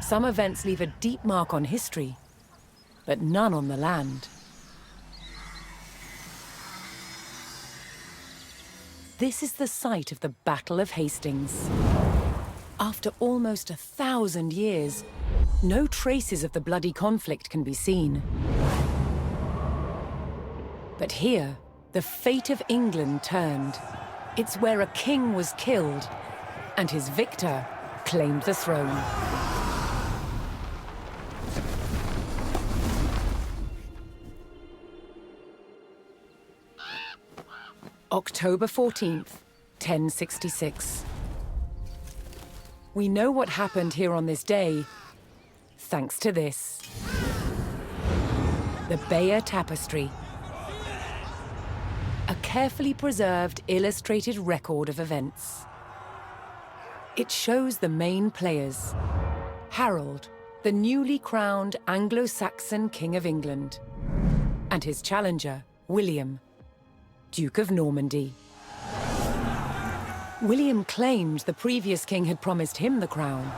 Some events leave a deep mark on history, but none on the land. This is the site of the Battle of Hastings. After almost 1,000 years, no traces of the bloody conflict can be seen. But here, the fate of England turned. It's where a king was killed, and his victor claimed the throne. October 14th, 1066. We know what happened here on this day, thanks to this. The Bayer Tapestry. A carefully preserved, illustrated record of events. It shows the main players. Harold, the newly crowned Anglo-Saxon King of England, and his challenger, William, Duke of Normandy. William claimed the previous king had promised him the crown.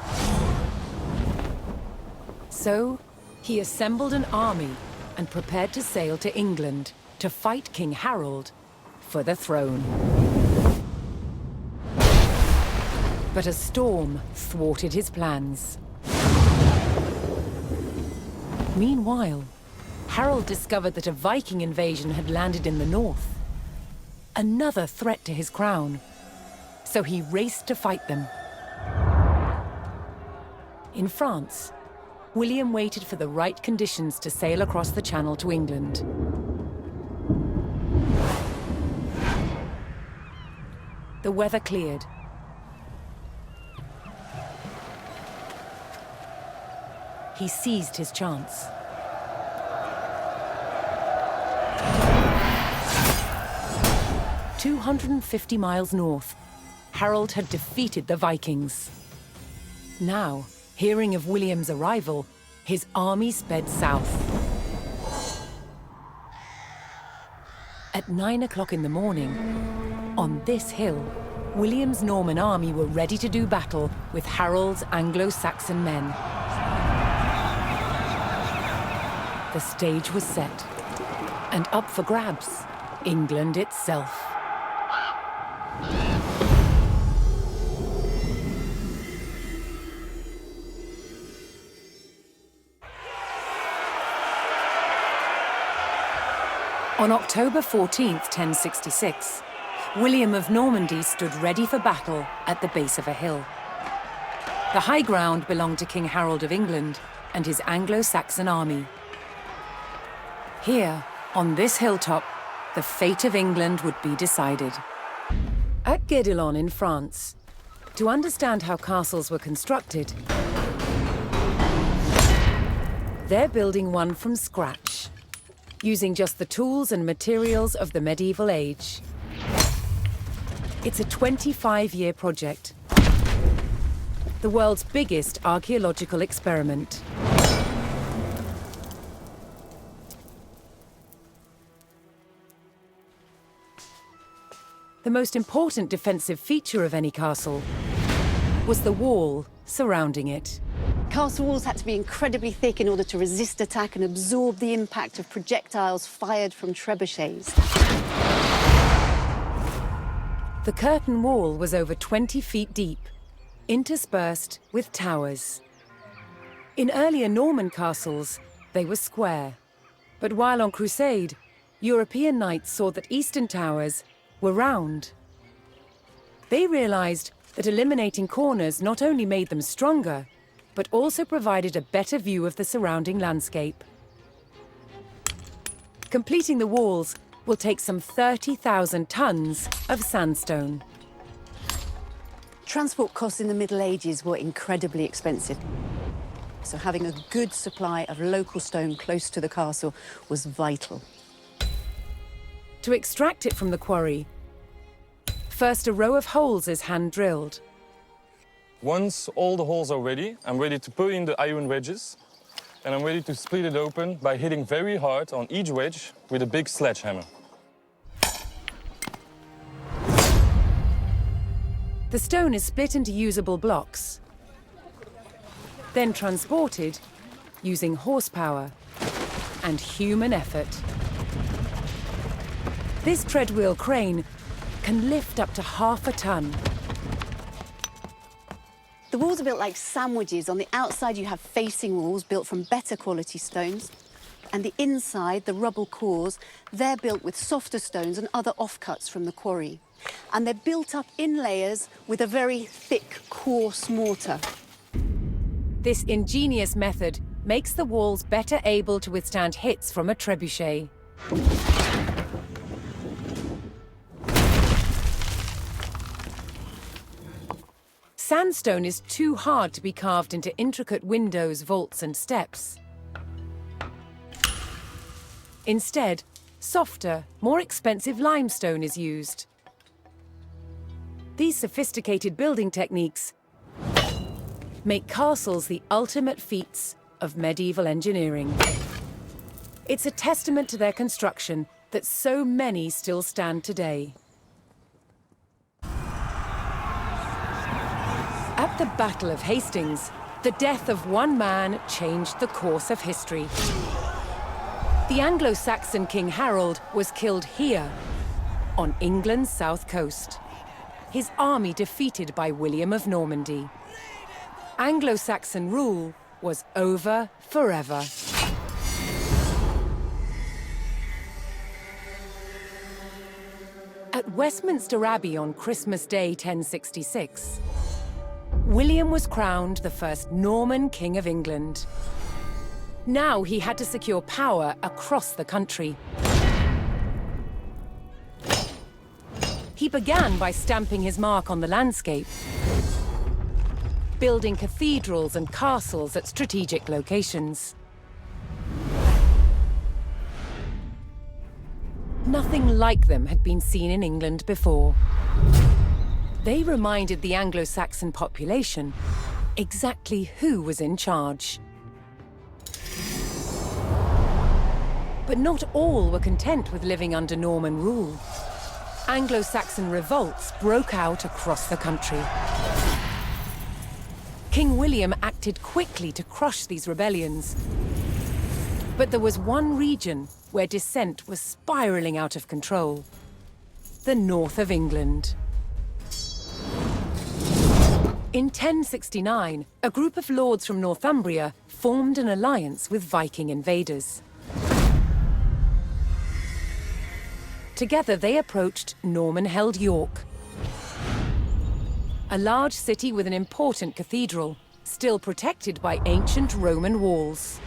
So, he assembled an army and prepared to sail to England to fight King Harold for the throne. But a storm thwarted his plans. Meanwhile, Harold discovered that a Viking invasion had landed in the north. Another threat to his crown. So he raced to fight them. In France, William waited for the right conditions to sail across the Channel to England. The weather cleared. He seized his chance. "250 miles north, Harold had defeated the Vikings. Now, hearing of William's arrival, his army sped south. At 9 o'clock in the morning, on this hill, William's Norman army were ready to do battle with Harold's Anglo-Saxon men. The stage was set, and up for grabs, England itself. On October 14th, 1066, William of Normandy stood ready for battle at the base of a hill. The high ground belonged to King Harold of England and his Anglo-Saxon army. Here, on this hilltop, the fate of England would be decided. At Guédelon in France, to understand how castles were constructed, they're building one from scratch, using just the tools and materials of the medieval age. It's a 25-year project, the world's biggest archaeological experiment. The most important defensive feature of any castle was the wall surrounding it. Castle walls had to be incredibly thick in order to resist attack and absorb the impact of projectiles fired from trebuchets. The curtain wall was over 20 feet deep, interspersed with towers. In earlier Norman castles, they were square. But while on crusade, European knights saw that eastern towers were round. They realized that eliminating corners not only made them stronger, but also provided a better view of the surrounding landscape. Completing the walls will take some 30,000 tons of sandstone. Transport costs in the Middle Ages were incredibly expensive. So having a good supply of local stone close to the castle was vital. To extract it from the quarry, first a row of holes is hand-drilled. Once all the holes are ready, I'm ready to put in the iron wedges, and I'm ready to split it open by hitting very hard on each wedge with a big sledgehammer. The stone is split into usable blocks. then transported using horsepower and human effort. This treadwheel crane can lift up to half a ton. The walls are built like sandwiches. On the outside, you have facing walls built from better quality stones. And the inside, the rubble cores, they're built with softer stones and other offcuts from the quarry. And they're built up in layers with a very thick, coarse mortar. This ingenious method makes the walls better able to withstand hits from a trebuchet. Sandstone is too hard to be carved into intricate windows, vaults, and steps. Instead, softer, more expensive limestone is used. These sophisticated building techniques make castles the ultimate feats of medieval engineering. It's a testament to their construction that so many still stand today. At the Battle of Hastings, the death of one man changed the course of history. The Anglo-Saxon King Harold was killed here, on England's south coast. His army defeated by William of Normandy. Anglo-Saxon rule was over forever. At Westminster Abbey on Christmas Day 1066, William was crowned the first Norman King of England. Now he had to secure power across the country. He began by stamping his mark on the landscape, building cathedrals and castles at strategic locations. Nothing like them had been seen in England before. They reminded the Anglo-Saxon population exactly who was in charge. But not all were content with living under Norman rule. Anglo-Saxon revolts broke out across the country. King William acted quickly to crush these rebellions. But there was one region where dissent was spiraling out of control: the north of England. In 1069, a group of lords from Northumbria formed an alliance with Viking invaders. Together, they approached Norman-held York, a large city with an important cathedral, still protected by ancient Roman walls.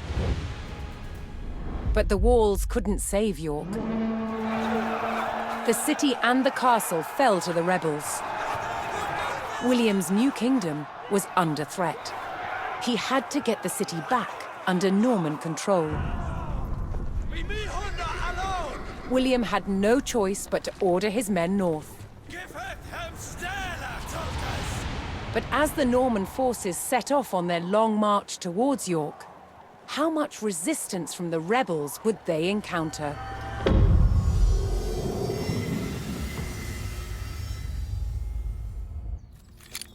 But the walls couldn't save York. The city and the castle fell to the rebels. William's new kingdom was under threat. He had to get the city back under Norman control. William had no choice but to order his men north. But as the Norman forces set off on their long march towards York, how much resistance from the rebels would they encounter?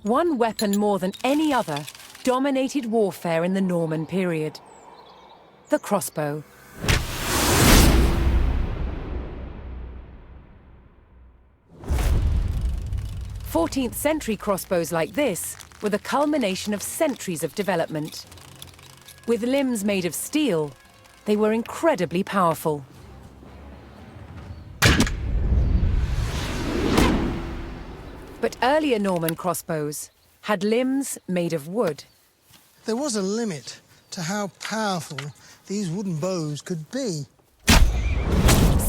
One weapon more than any other dominated warfare in the Norman period: the crossbow. 14th century crossbows like this were the culmination of centuries of development. With limbs made of steel, they were incredibly powerful. But earlier Norman crossbows had limbs made of wood. There was a limit to how powerful these wooden bows could be.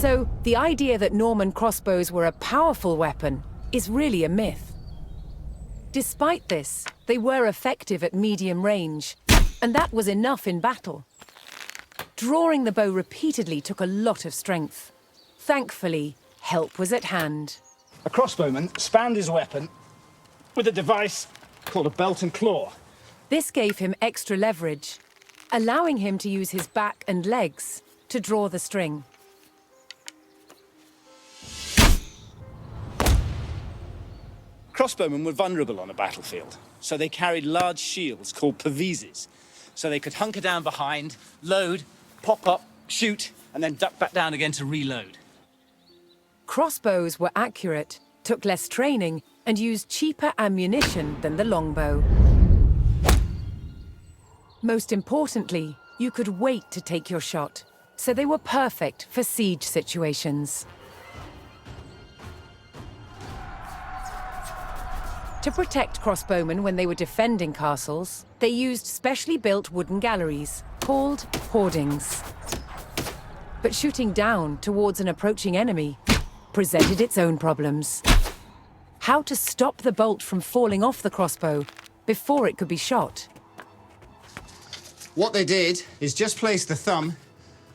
So the idea that Norman crossbows were a powerful weapon is really a myth. Despite this, they were effective at medium range, and that was enough in battle. Drawing the bow repeatedly took a lot of strength. Thankfully, help was at hand. A crossbowman spanned his weapon with a device called a belt and claw. This gave him extra leverage, allowing him to use his back and legs to draw the string. Crossbowmen were vulnerable on a battlefield, so they carried large shields called pavises, so they could hunker down behind, load, pop up, shoot, and then duck back down again to reload. Crossbows were accurate, took less training, and used cheaper ammunition than the longbow. Most importantly, you could wait to take your shot, so they were perfect for siege situations. To protect crossbowmen when they were defending castles, they used specially built wooden galleries, called hoardings. But shooting down towards an approaching enemy presented its own problems. How to stop the bolt from falling off the crossbow before it could be shot? What they did is just place the thumb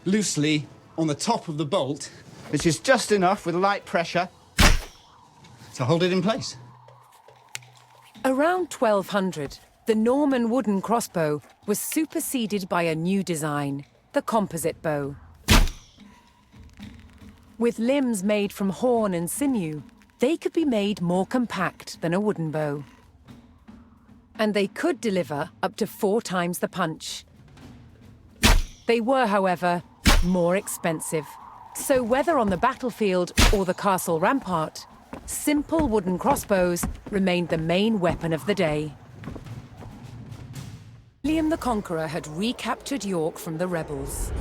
loosely on the top of the bolt, which is just enough with light pressure to hold it in place. Around 1200, the Norman wooden crossbow was superseded by a new design, the composite bow. With limbs made from horn and sinew, they could be made more compact than a wooden bow. And they could deliver up to 4 times the punch. They were, however, more expensive. So whether on the battlefield or the castle rampart, simple wooden crossbows remained the main weapon of the day. William the Conqueror had recaptured York from the rebels.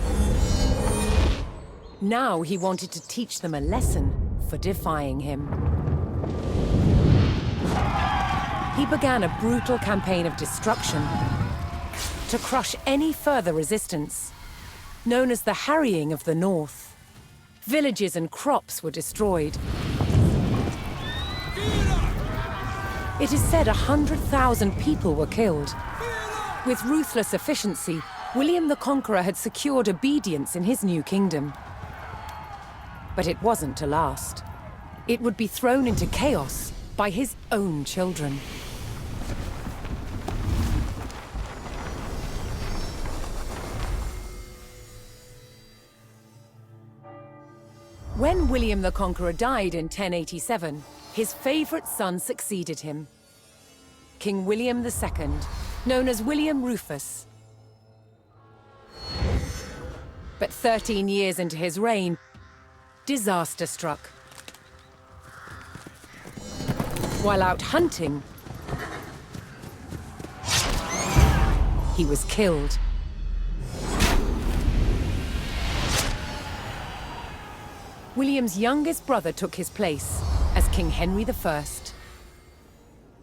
Now he wanted to teach them a lesson for defying him. He began a brutal campaign of destruction to crush any further resistance, known as the Harrying of the North. Villages and crops were destroyed. It is said 100,000 people were killed. With ruthless efficiency, William the Conqueror had secured obedience in his new kingdom. But it wasn't to last. It would be thrown into chaos by his own children. When William the Conqueror died in 1087, his favorite son succeeded him. King William II, known as William Rufus. But 13 years into his reign, disaster struck. While out hunting, he was killed. William's youngest brother took his place as King Henry I.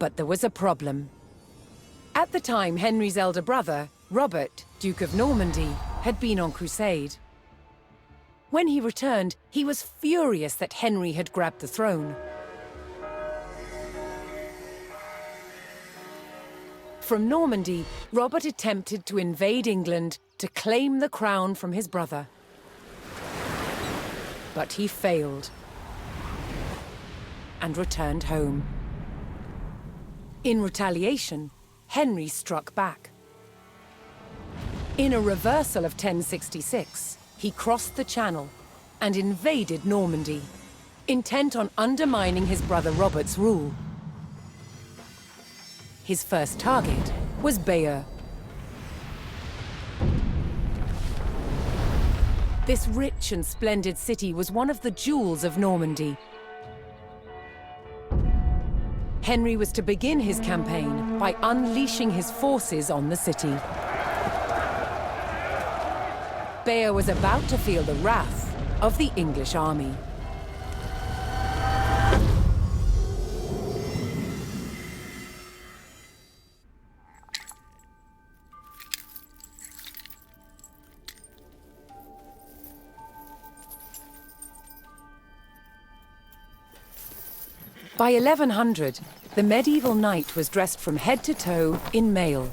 But there was a problem. At the time, Henry's elder brother, Robert, Duke of Normandy, had been on crusade. When he returned, he was furious that Henry had grabbed the throne. From Normandy, Robert attempted to invade England to claim the crown from his brother. But he failed and returned home. In retaliation, Henry struck back. In a reversal of 1066, he crossed the Channel and invaded Normandy, intent on undermining his brother Robert's rule. His first target was Bayer. This rich and splendid city was one of the jewels of Normandy. Henry was to begin his campaign by unleashing his forces on the city. Bayer was about to feel the wrath of the English army. By 1100, the medieval knight was dressed from head to toe in mail.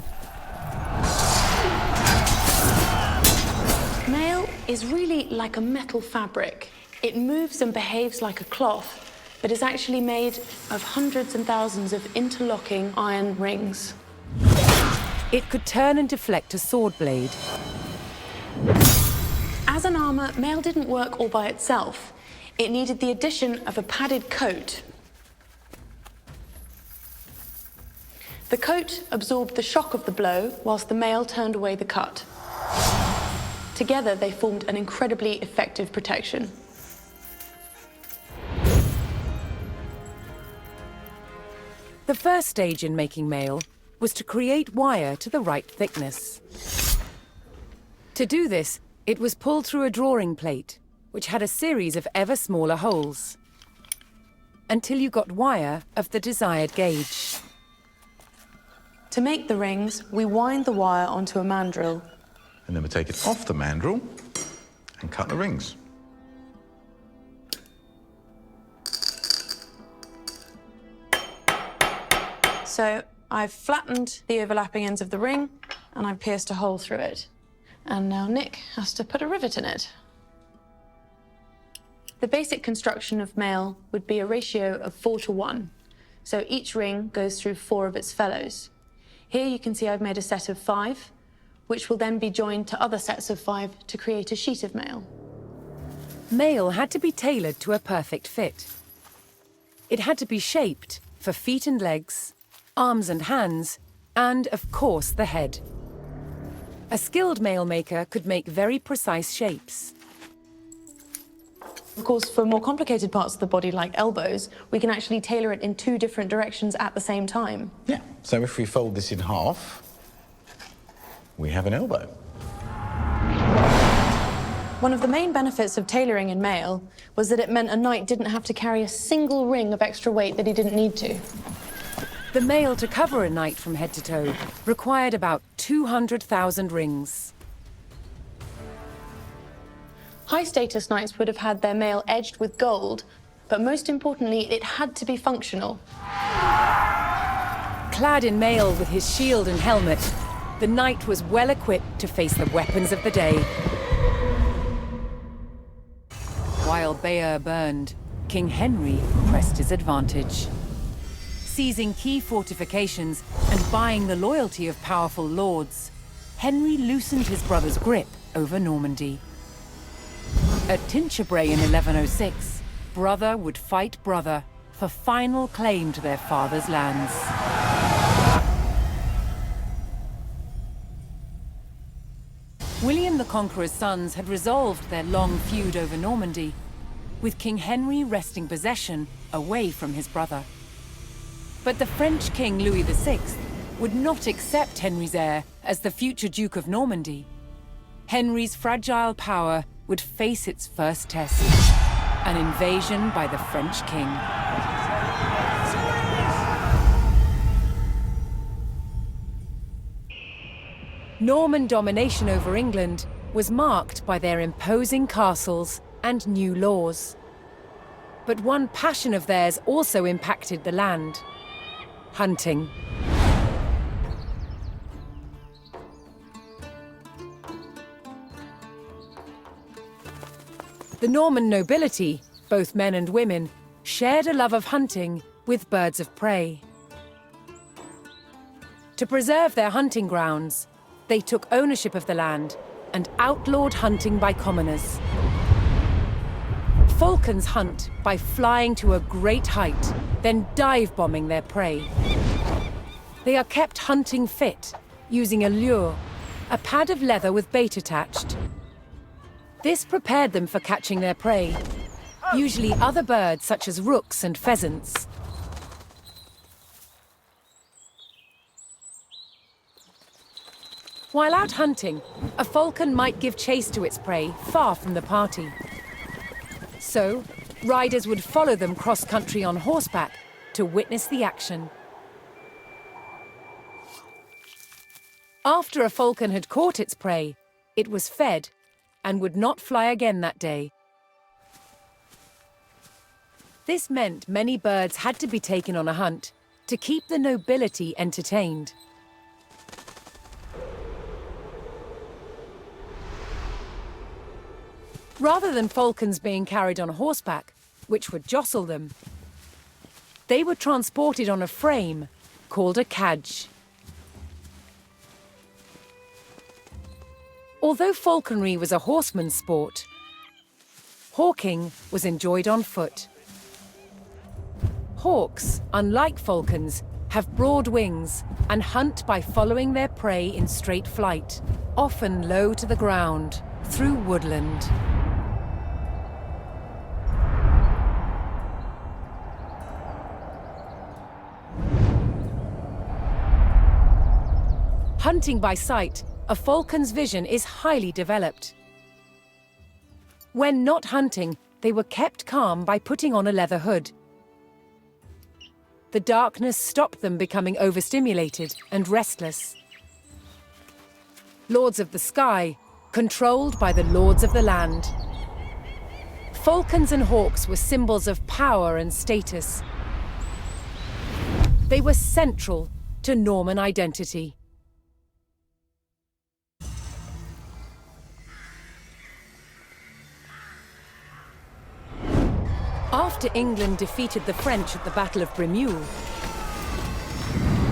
Mail is really like a metal fabric. It moves and behaves like a cloth, but is actually made of hundreds and thousands of interlocking iron rings. It could turn and deflect a sword blade. As an armor, mail didn't work all by itself. It needed the addition of a padded coat. The coat absorbed the shock of the blow whilst the mail turned away the cut. Together, they formed an incredibly effective protection. The first stage in making mail was to create wire to the right thickness. To do this, it was pulled through a drawing plate, which had a series of ever smaller holes, until you got wire of the desired gauge. To make the rings, we wind the wire onto a mandrel. And then we take it off the mandrel and cut the rings. So I've flattened the overlapping ends of the ring and I've pierced a hole through it. And now Nick has to put a rivet in it. The basic construction of mail would be a ratio of 4:1. So each ring goes through 4 of its fellows. Here you can see I've made a set of 5, which will then be joined to other sets of 5 to create a sheet of mail. Mail had to be tailored to a perfect fit. It had to be shaped for feet and legs, arms and hands, and, of course, the head. A skilled mail maker could make very precise shapes. Of course, for more complicated parts of the body, like elbows, we can actually tailor it in 2 different directions at the same time. Yeah, so if we fold this in half, we have an elbow. One of the main benefits of tailoring in mail was that it meant a knight didn't have to carry a single ring of extra weight that he didn't need to. The mail to cover a knight from head to toe required about 200,000 rings. High-status knights would have had their mail edged with gold, but most importantly, it had to be functional. Clad in mail with his shield and helmet, the knight was well equipped to face the weapons of the day. While Bayer burned, King Henry pressed his advantage. Seizing key fortifications and buying the loyalty of powerful lords, Henry loosened his brother's grip over Normandy. At Tinchebray in 1106, brother would fight brother for final claim to their father's lands. William the Conqueror's sons had resolved their long feud over Normandy, with King Henry wresting possession away from his brother. But the French King Louis VI would not accept Henry's heir as the future Duke of Normandy. Henry's fragile power would face its first test, an invasion by the French king. Norman domination over England was marked by their imposing castles and new laws. But one passion of theirs also impacted the land: hunting. The Norman nobility, both men and women, shared a love of hunting with birds of prey. To preserve their hunting grounds, they took ownership of the land and outlawed hunting by commoners. Falcons hunt by flying to a great height, then dive-bombing their prey. They are kept hunting fit, using a lure, a pad of leather with bait attached. This prepared them for catching their prey, usually other birds such as rooks and pheasants. While out hunting, a falcon might give chase to its prey far from the party. So, riders would follow them cross-country on horseback to witness the action. After a falcon had caught its prey, it was fed and would not fly again that day. This meant many birds had to be taken on a hunt to keep the nobility entertained. Rather than falcons being carried on horseback, which would jostle them, they were transported on a frame called a cadge. Although falconry was a horseman's sport, hawking was enjoyed on foot. Hawks, unlike falcons, have broad wings and hunt by following their prey in straight flight, often low to the ground, through woodland. Hunting by sight, a falcon's vision is highly developed. When not hunting, they were kept calm by putting on a leather hood. The darkness stopped them becoming overstimulated and restless. Lords of the sky, controlled by the lords of the land. Falcons and hawks were symbols of power and status. They were central to Norman identity. After England defeated the French at the Battle of Bremule,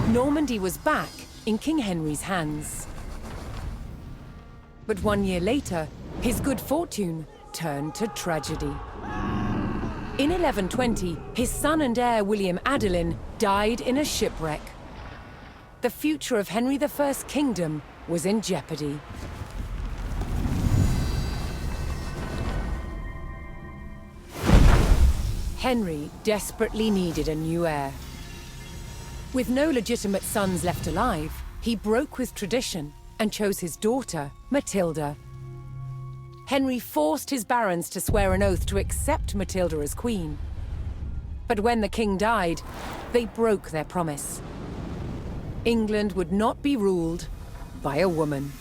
Normandy was back in King Henry's hands. But 1 year later, his good fortune turned to tragedy. In 1120, his son and heir William Adelin died in a shipwreck. The future of Henry I's kingdom was in jeopardy. Henry desperately needed a new heir. With no legitimate sons left alive, he broke with tradition and chose his daughter, Matilda. Henry forced his barons to swear an oath to accept Matilda as queen. But when the king died, they broke their promise. England would not be ruled by a woman.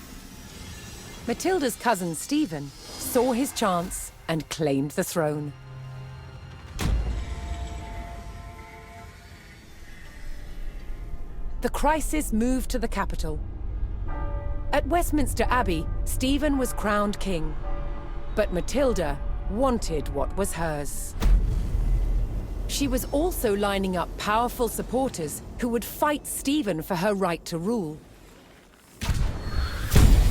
Matilda's cousin Stephen saw his chance and claimed the throne. The crisis moved to the capital. At Westminster Abbey, Stephen was crowned king, but Matilda wanted what was hers. She was also lining up powerful supporters who would fight Stephen for her right to rule.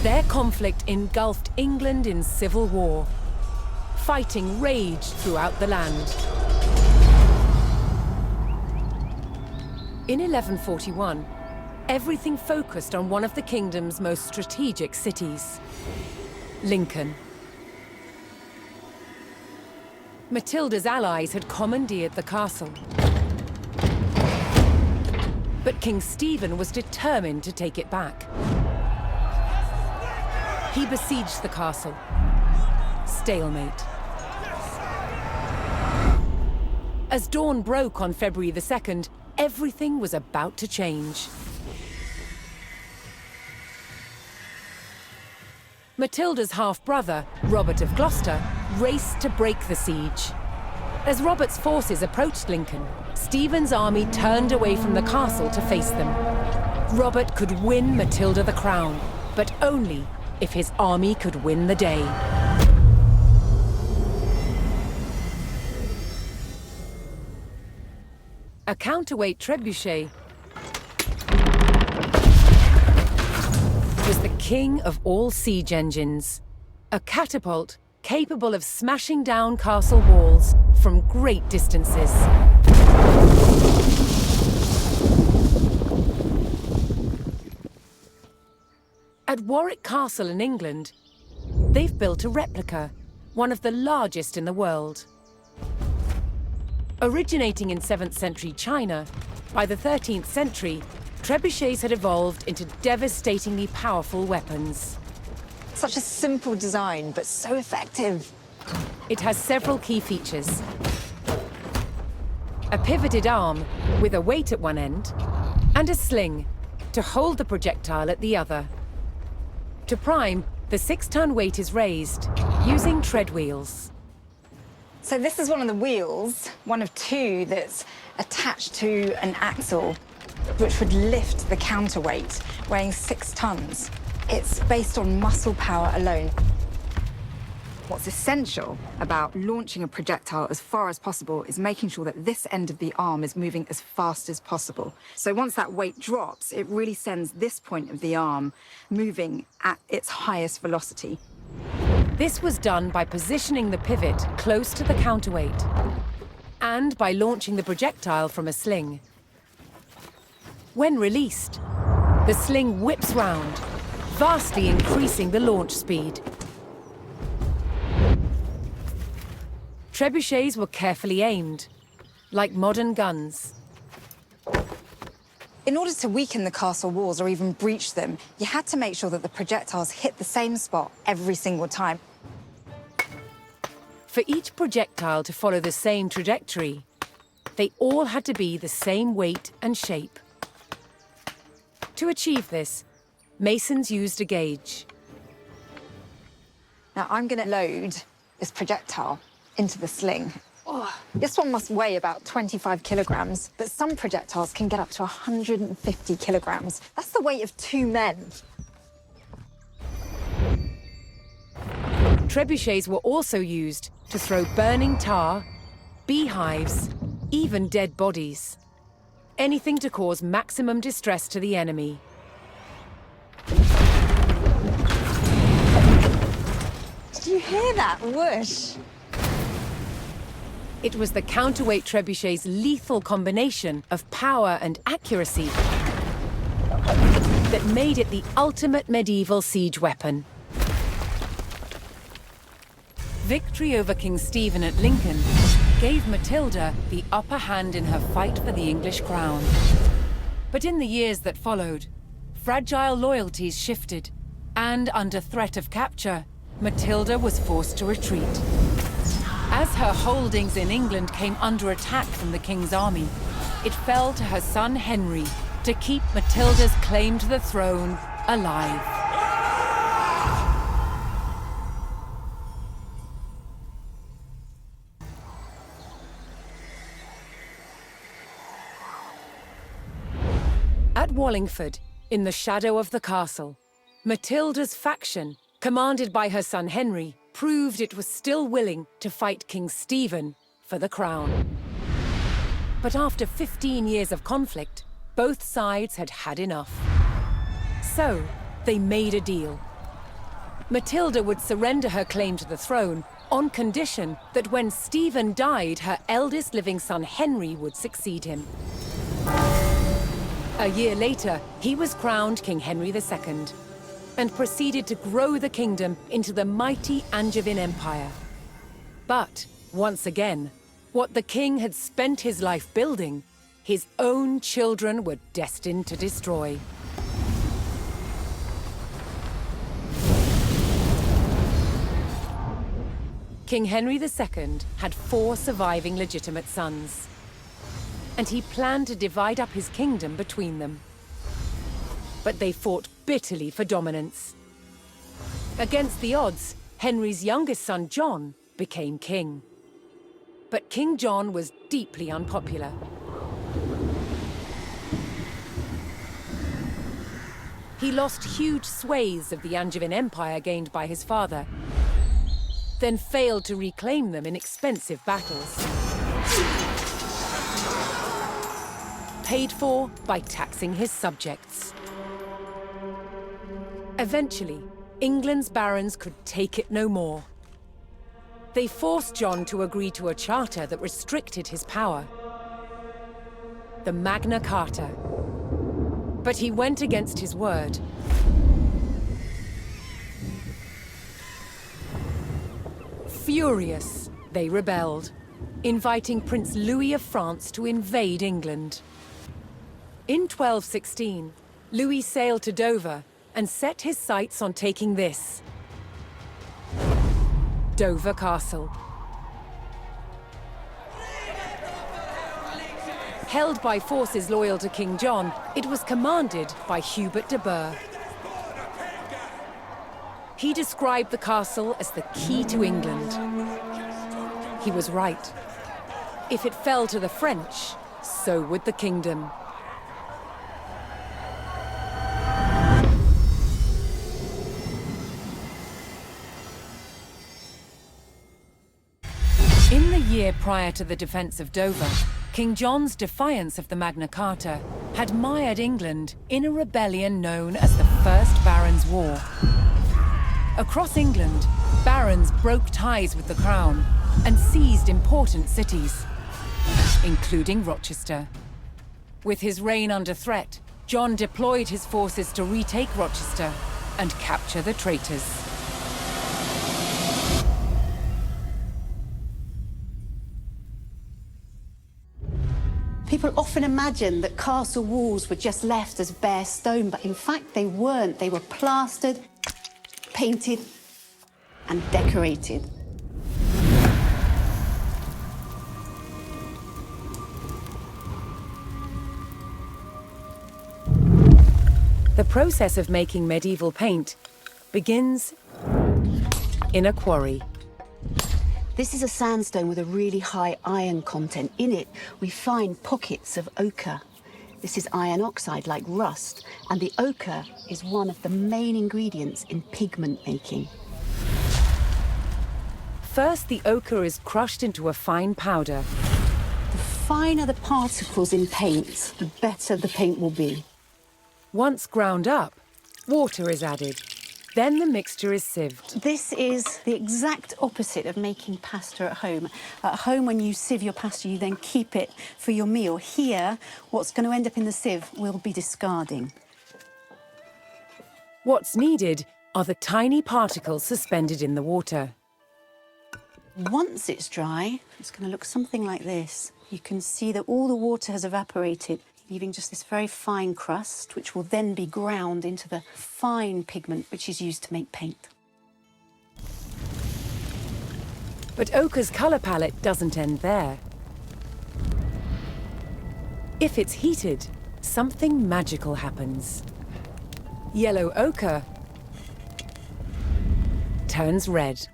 Their conflict engulfed England in civil war. Fighting raged throughout the land. In 1141, everything focused on one of the kingdom's most strategic cities, Lincoln. Matilda's allies had commandeered the castle. But King Stephen was determined to take it back. He besieged the castle. Stalemate. As dawn broke on February the 2nd, everything was about to change. Matilda's half-brother, Robert of Gloucester, raced to break the siege. As Robert's forces approached Lincoln, Stephen's army turned away from the castle to face them. Robert could win Matilda the crown, but only if his army could win the day. A counterweight trebuchet was the king of all siege engines. A catapult capable of smashing down castle walls from great distances. At Warwick Castle in England, they've built a replica, one of the largest in the world. Originating in 7th century China, by the 13th century, trebuchets had evolved into devastatingly powerful weapons. Such a simple design, but so effective. It has several key features. A pivoted arm with a weight at one end, and a sling to hold the projectile at the other. To prime, the 6-ton weight is raised using tread wheels. So this is one of the wheels, one of two that's attached to an axle, which would lift the counterweight, weighing 6 tons. It's based on muscle power alone. What's essential about launching a projectile as far as possible is making sure that this end of the arm is moving as fast as possible. So once that weight drops, it really sends this point of the arm moving at its highest velocity. This was done by positioning the pivot close to the counterweight and by launching the projectile from a sling. When released, the sling whips round, vastly increasing the launch speed. Trebuchets were carefully aimed, like modern guns. In order to weaken the castle walls or even breach them, you had to make sure that the projectiles hit the same spot every single time. For each projectile to follow the same trajectory, they all had to be the same weight and shape. To achieve this, masons used a gauge. Now I'm going to load this projectile into the sling. Oh, this one must weigh about 25 kilograms, but some projectiles can get up to 150 kilograms. That's the weight of 2 men. Trebuchets were also used to throw burning tar, beehives, even dead bodies. Anything to cause maximum distress to the enemy. Did you hear that whoosh? It was the counterweight trebuchet's lethal combination of power and accuracy that made it the ultimate medieval siege weapon. Victory over King Stephen at Lincoln gave Matilda the upper hand in her fight for the English crown. But in the years that followed, fragile loyalties shifted, and under threat of capture, Matilda was forced to retreat. As her holdings in England came under attack from the king's army, it fell to her son Henry to keep Matilda's claim to the throne alive. At Wallingford, in the shadow of the castle, Matilda's faction, commanded by her son Henry, proved it was still willing to fight King Stephen for the crown. But after 15 years of conflict, both sides had had enough. So, they made a deal. Matilda would surrender her claim to the throne on condition that when Stephen died, her eldest living son Henry would succeed him. A year later, he was crowned King Henry II, and proceeded to grow the kingdom into the mighty Angevin Empire. But, once again, what the king had spent his life building, his own children were destined to destroy. King Henry II had 4 surviving legitimate sons, and he planned to divide up his kingdom between them. But they fought bitterly for dominance. Against the odds, Henry's youngest son, John, became king. But King John was deeply unpopular. He lost huge swathes of the Angevin Empire gained by his father, then failed to reclaim them in expensive battles. Paid for by taxing his subjects. Eventually, England's barons could take it no more. They forced John to agree to a charter that restricted his power. The Magna Carta. But he went against his word. Furious, they rebelled, inviting Prince Louis of France to invade England. In 1216, Louis sailed to Dover and set his sights on taking this. Dover Castle. Held by forces loyal to King John, it was commanded by Hubert de Burgh. He described the castle as the key to England. He was right. If it fell to the French, so would the kingdom. In the year prior to the defense of Dover, King John's defiance of the Magna Carta had mired England in a rebellion known as the First Barons' War. Across England, barons broke ties with the crown and seized important cities, including Rochester. With his reign under threat, John deployed his forces to retake Rochester and capture the traitors. People often imagine that castle walls were just left as bare stone, but in fact they weren't. They were plastered, painted, and decorated. The process of making medieval paint begins in a quarry. This is a sandstone with a really high iron content. In it, we find pockets of ochre. This is iron oxide, like rust, and the ochre is one of the main ingredients in pigment making. First, the ochre is crushed into a fine powder. The finer the particles in paint, the better the paint will be. Once ground up, water is added. Then the mixture is sieved. This is the exact opposite of making pasta at home. At home, when you sieve your pasta, you then keep it for your meal. Here, what's going to end up in the sieve will be discarding. What's needed are the tiny particles suspended in the water. Once it's dry, it's going to look something like this. You can see that all the water has evaporated, leaving just this very fine crust, which will then be ground into the fine pigment which is used to make paint. But ochre's colour palette doesn't end there. If it's heated, something magical happens. Yellow ochre turns red.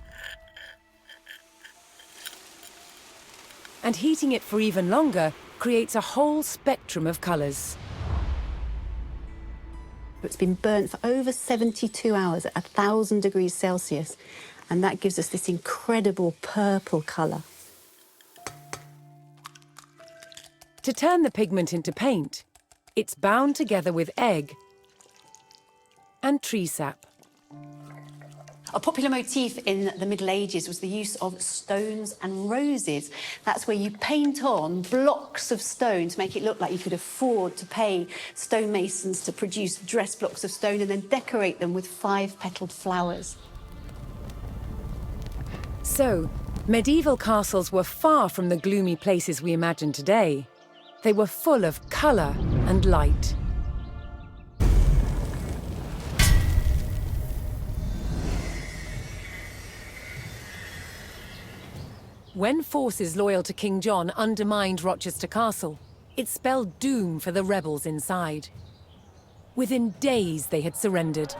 And heating it for even longer creates a whole spectrum of colours. It's been burnt for over 72 hours at 1,000 degrees Celsius, and that gives us this incredible purple colour. To turn the pigment into paint, it's bound together with egg and tree sap. A popular motif in the Middle Ages was the use of stones and roses. That's where you paint on blocks of stone to make it look like you could afford to pay stonemasons to produce dress blocks of stone and then decorate them with 5-petalled flowers. So, medieval castles were far from the gloomy places we imagine today. They were full of colour and light. When forces loyal to King John undermined Rochester Castle, it spelled doom for the rebels inside. Within days, they had surrendered.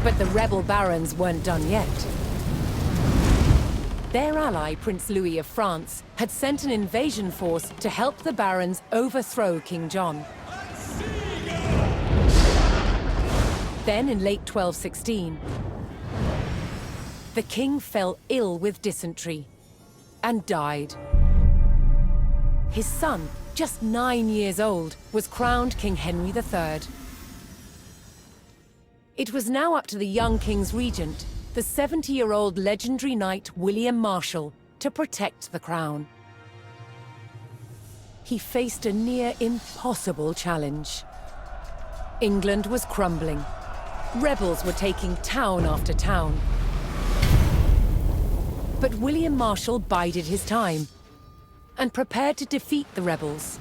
But the rebel barons weren't done yet. Their ally, Prince Louis of France, had sent an invasion force to help the barons overthrow King John. Then, in late 1216, the king fell ill with dysentery and died. His son, just 9 years old, was crowned King Henry III. It was now up to the young king's regent, the 70-year-old legendary knight William Marshal, to protect the crown. He faced a near impossible challenge. England was crumbling. Rebels were taking town after town. But William Marshal bided his time and prepared to defeat the rebels.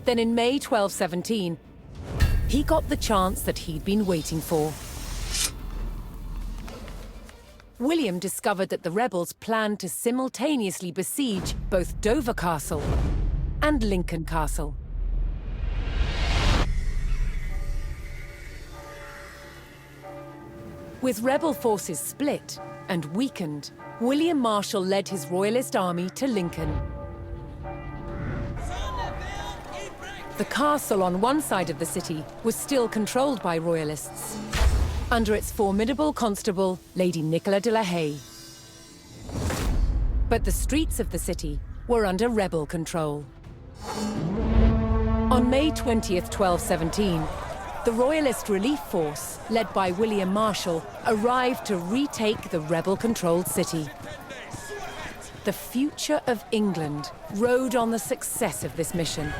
Then in May 1217, he got the chance that he'd been waiting for. William discovered that the rebels planned to simultaneously besiege both Dover Castle and Lincoln Castle. With rebel forces split and weakened, William Marshal led his royalist army to Lincoln. The castle on one side of the city was still controlled by royalists, under its formidable constable, Lady Nicola de la Haye. But the streets of the city were under rebel control. On May 20th, 1217, the Royalist Relief Force, led by William Marshal, arrived to retake the rebel-controlled city. The future of England rode on the success of this mission.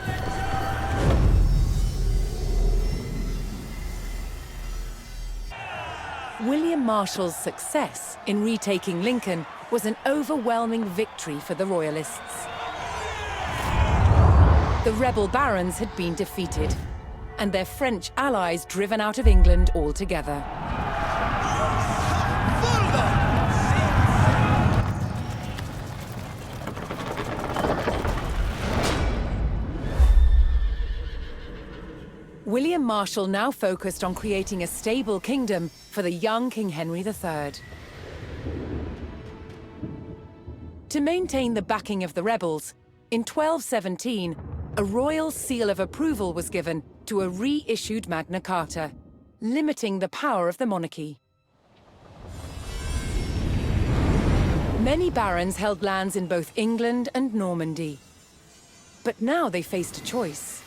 William Marshall's success in retaking Lincoln was an overwhelming victory for the Royalists. The rebel barons had been defeated, and their French allies driven out of England altogether. William Marshall now focused on creating a stable kingdom for the young King Henry III. To maintain the backing of the rebels, in 1217, a royal seal of approval was given to a reissued Magna Carta, limiting the power of the monarchy. Many barons held lands in both England and Normandy. But now they faced a choice.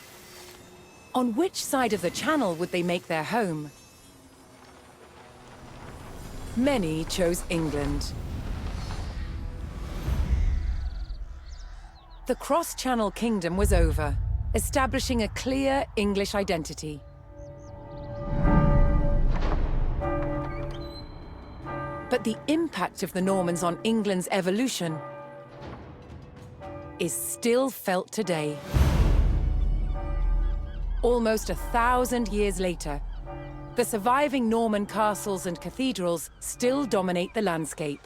On which side of the Channel would they make their home? Many chose England. The cross-Channel kingdom was over, establishing a clear English identity. But the impact of the Normans on England's evolution is still felt today. Almost 1,000 years later, the surviving Norman castles and cathedrals still dominate the landscape.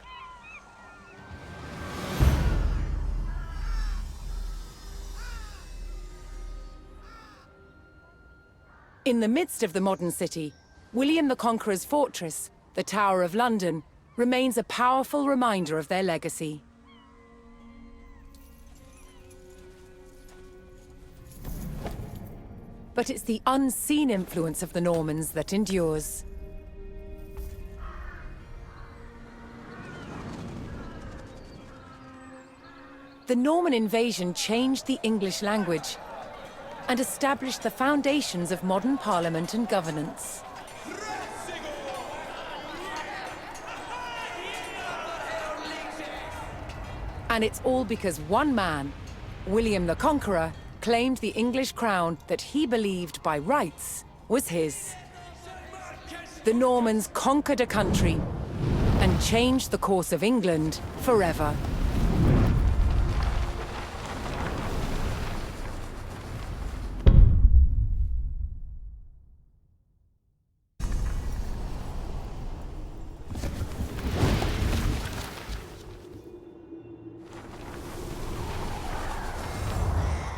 In the midst of the modern city, William the Conqueror's fortress, the Tower of London, remains a powerful reminder of their legacy. But it's the unseen influence of the Normans that endures. The Norman invasion changed the English language and established the foundations of modern parliament and governance. And it's all because one man, William the Conqueror, claimed the English crown that he believed by rights was his. The Normans conquered a country and changed the course of England forever.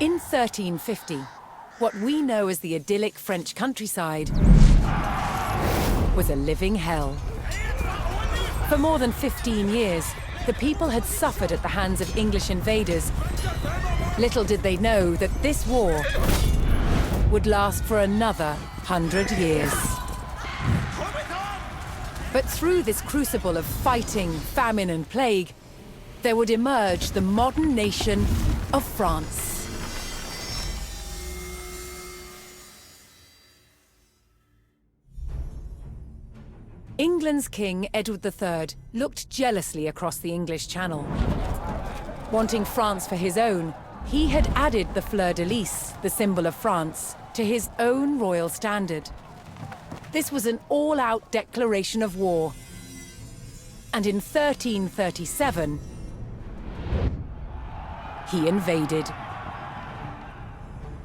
In 1350, what we know as the idyllic French countryside was a living hell. For more than 15 years, the people had suffered at the hands of English invaders. Little did they know that this war would last for another 100 years. But through this crucible of fighting, famine, and plague, there would emerge the modern nation of France. England's King Edward III looked jealously across the English Channel. Wanting France for his own, he had added the fleur-de-lis, the symbol of France, to his own royal standard. This was an all-out declaration of war. And in 1337, he invaded.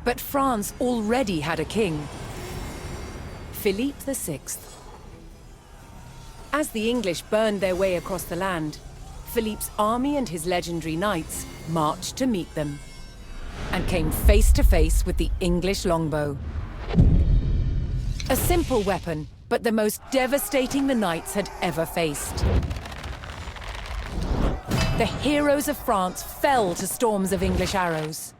But France already had a king, Philippe VI. As the English burned their way across the land, Philippe's army and his legendary knights marched to meet them and came face to face with the English longbow. A simple weapon, but the most devastating the knights had ever faced. The heroes of France fell to storms of English arrows.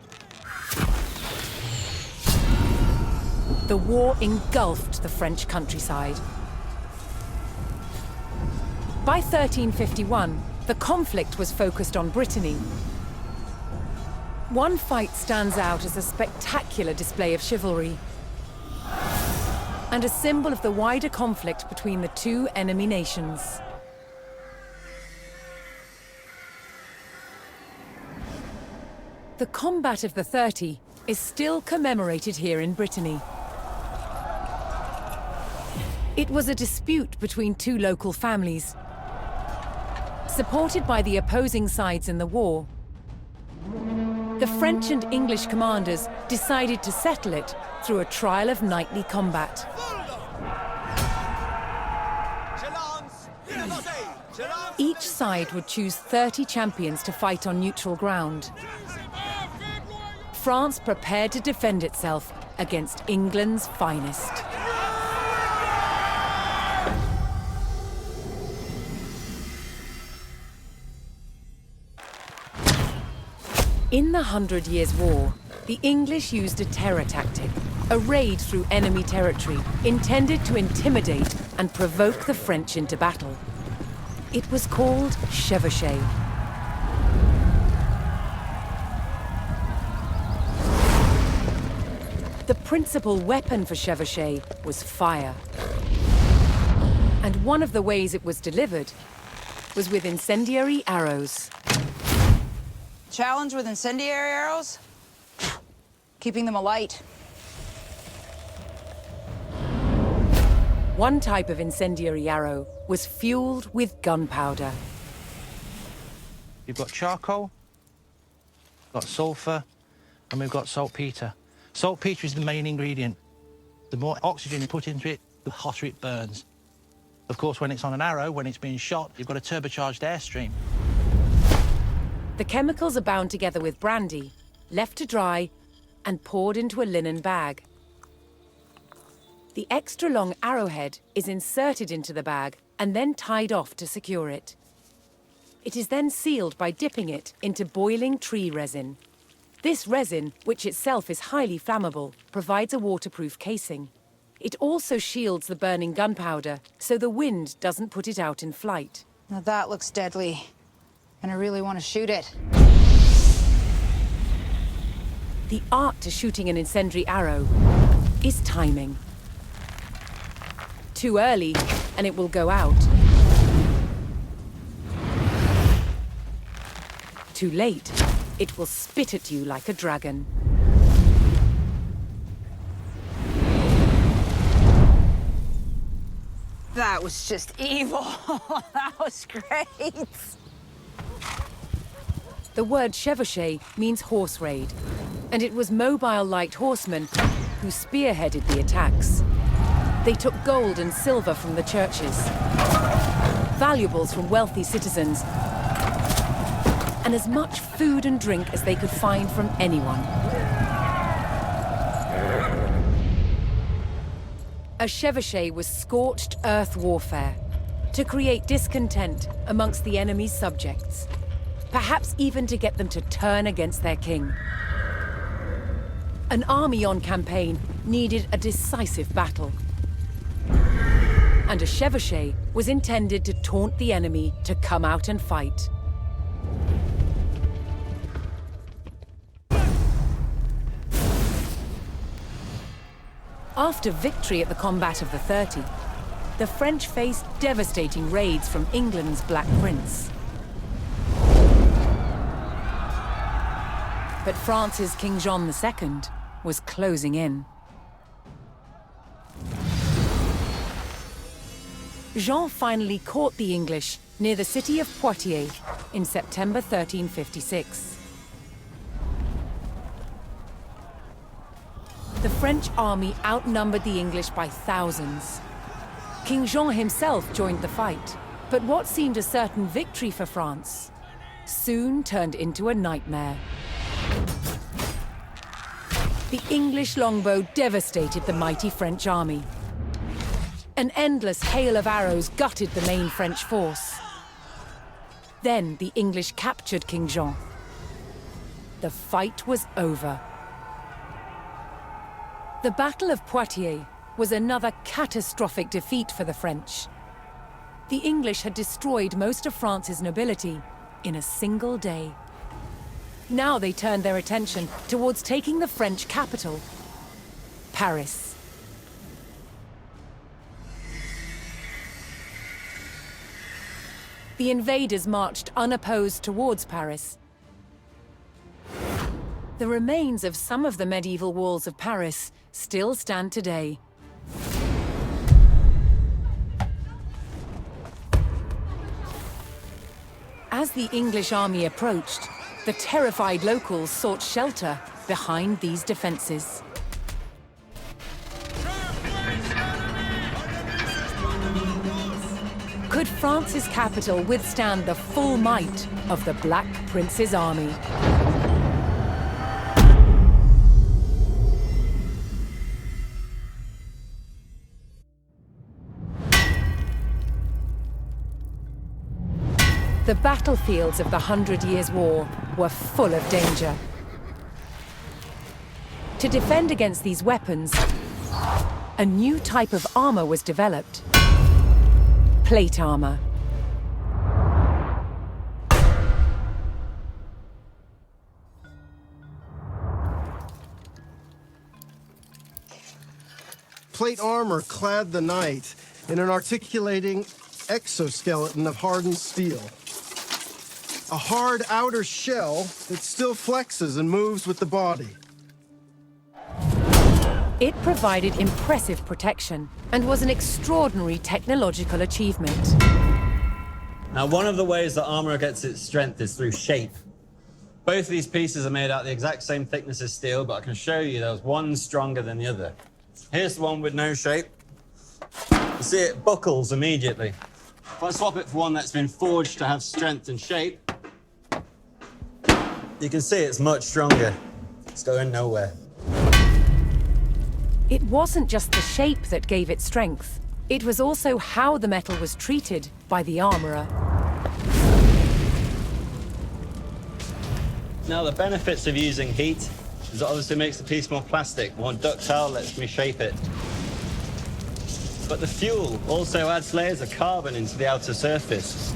The war engulfed the French countryside. By 1351, the conflict was focused on Brittany. One fight stands out as a spectacular display of chivalry and a symbol of the wider conflict between the two enemy nations. The Combat of the 30 is still commemorated here in Brittany. It was a dispute between two local families. Supported by the opposing sides in the war, the French and English commanders decided to settle it through a trial of knightly combat. Each side would choose 30 champions to fight on neutral ground. France prepared to defend itself against England's finest. In the 100 Years' War, the English used a terror tactic, a raid through enemy territory, intended to intimidate and provoke the French into battle. It was called chevauchée. The principal weapon for chevauchée was fire. And one of the ways it was delivered was with incendiary arrows. Challenge with incendiary arrows? Keeping them alight. One type of incendiary arrow was fueled with gunpowder. You've got charcoal, got sulfur, and we've got saltpeter. Saltpeter is the main ingredient. The more oxygen you put into it, the hotter it burns. Of course, when it's on an arrow, when it's being shot, you've got a turbocharged airstream. The chemicals are bound together with brandy, left to dry, and poured into a linen bag. The extra long arrowhead is inserted into the bag and then tied off to secure it. It is then sealed by dipping it into boiling tree resin. This resin, which itself is highly flammable, provides a waterproof casing. It also shields the burning gunpowder, so the wind doesn't put it out in flight. Now that looks deadly, and I really want to shoot it. The art to shooting an incendiary arrow is timing. Too early, and it will go out. Too late, it will spit at you like a dragon. That was just evil. That was great. The word chevauchée means horse raid, and it was mobile light horsemen who spearheaded the attacks. They took gold and silver from the churches, valuables from wealthy citizens, and as much food and drink as they could find from anyone. A chevauchée was scorched earth warfare to create discontent amongst the enemy's subjects, perhaps even to get them to turn against their king. An army on campaign needed a decisive battle. And a chevauchée was intended to taunt the enemy to come out and fight. After victory at the Combat of the 30, the French faced devastating raids from England's Black Prince. But France's King John II was closing in. Jean finally caught the English near the city of Poitiers in September 1356. The French army outnumbered the English by thousands. King Jean himself joined the fight, but what seemed a certain victory for France soon turned into a nightmare. The English longbow devastated the mighty French army. An endless hail of arrows gutted the main French force. Then the English captured King Jean. The fight was over. The Battle of Poitiers was another catastrophic defeat for the French. The English had destroyed most of France's nobility in a single day. Now they turned their attention towards taking the French capital, Paris. The invaders marched unopposed towards Paris. The remains of some of the medieval walls of Paris still stand today. As the English army approached, the terrified locals sought shelter behind these defenses. Could France's capital withstand the full might of the Black Prince's army? The battlefields of the 100 Years' War were full of danger. To defend against these weapons, a new type of armor was developed: plate armor. Plate armor clad the knight in an articulating exoskeleton of hardened steel. A hard outer shell that still flexes and moves with the body. It provided impressive protection and was an extraordinary technological achievement. Now, one of the ways that armor gets its strength is through shape. Both of these pieces are made out of the exact same thickness as steel, but I can show you there's one stronger than the other. Here's the one with no shape. You see it buckles immediately. If I swap it for one that's been forged to have strength and shape, you can see it's much stronger. It's going nowhere. It wasn't just the shape that gave it strength. It was also how the metal was treated by the armorer. Now, the benefits of using heat is it obviously makes the piece more plastic, more ductile, lets me shape it. But the fuel also adds layers of carbon into the outer surface.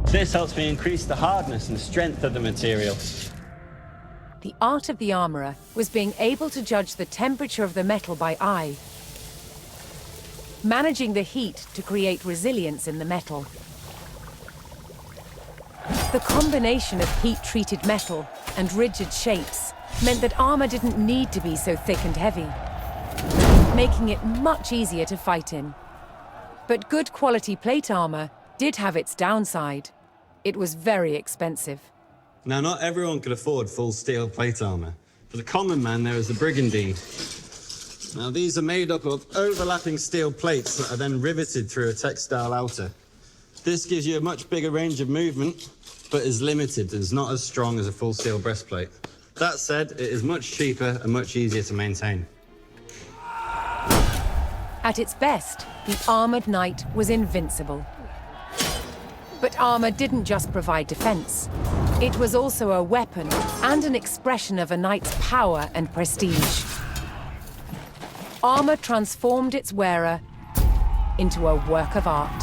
This helps me increase the hardness and strength of the material. The art of the armorer was being able to judge the temperature of the metal by eye, managing the heat to create resilience in the metal. The combination of heat-treated metal and rigid shapes meant that armor didn't need to be so thick and heavy, making it much easier to fight in. But good quality plate armor did have its downside. It was very expensive. Now, not everyone could afford full steel plate armor. For the common man, there is the brigandine. Now, these are made up of overlapping steel plates that are then riveted through a textile outer. This gives you a much bigger range of movement, but is limited and is not as strong as a full steel breastplate. That said, it is much cheaper and much easier to maintain. At its best, the armored knight was invincible. But armor didn't just provide defense. It was also a weapon and an expression of a knight's power and prestige. Armor transformed its wearer into a work of art.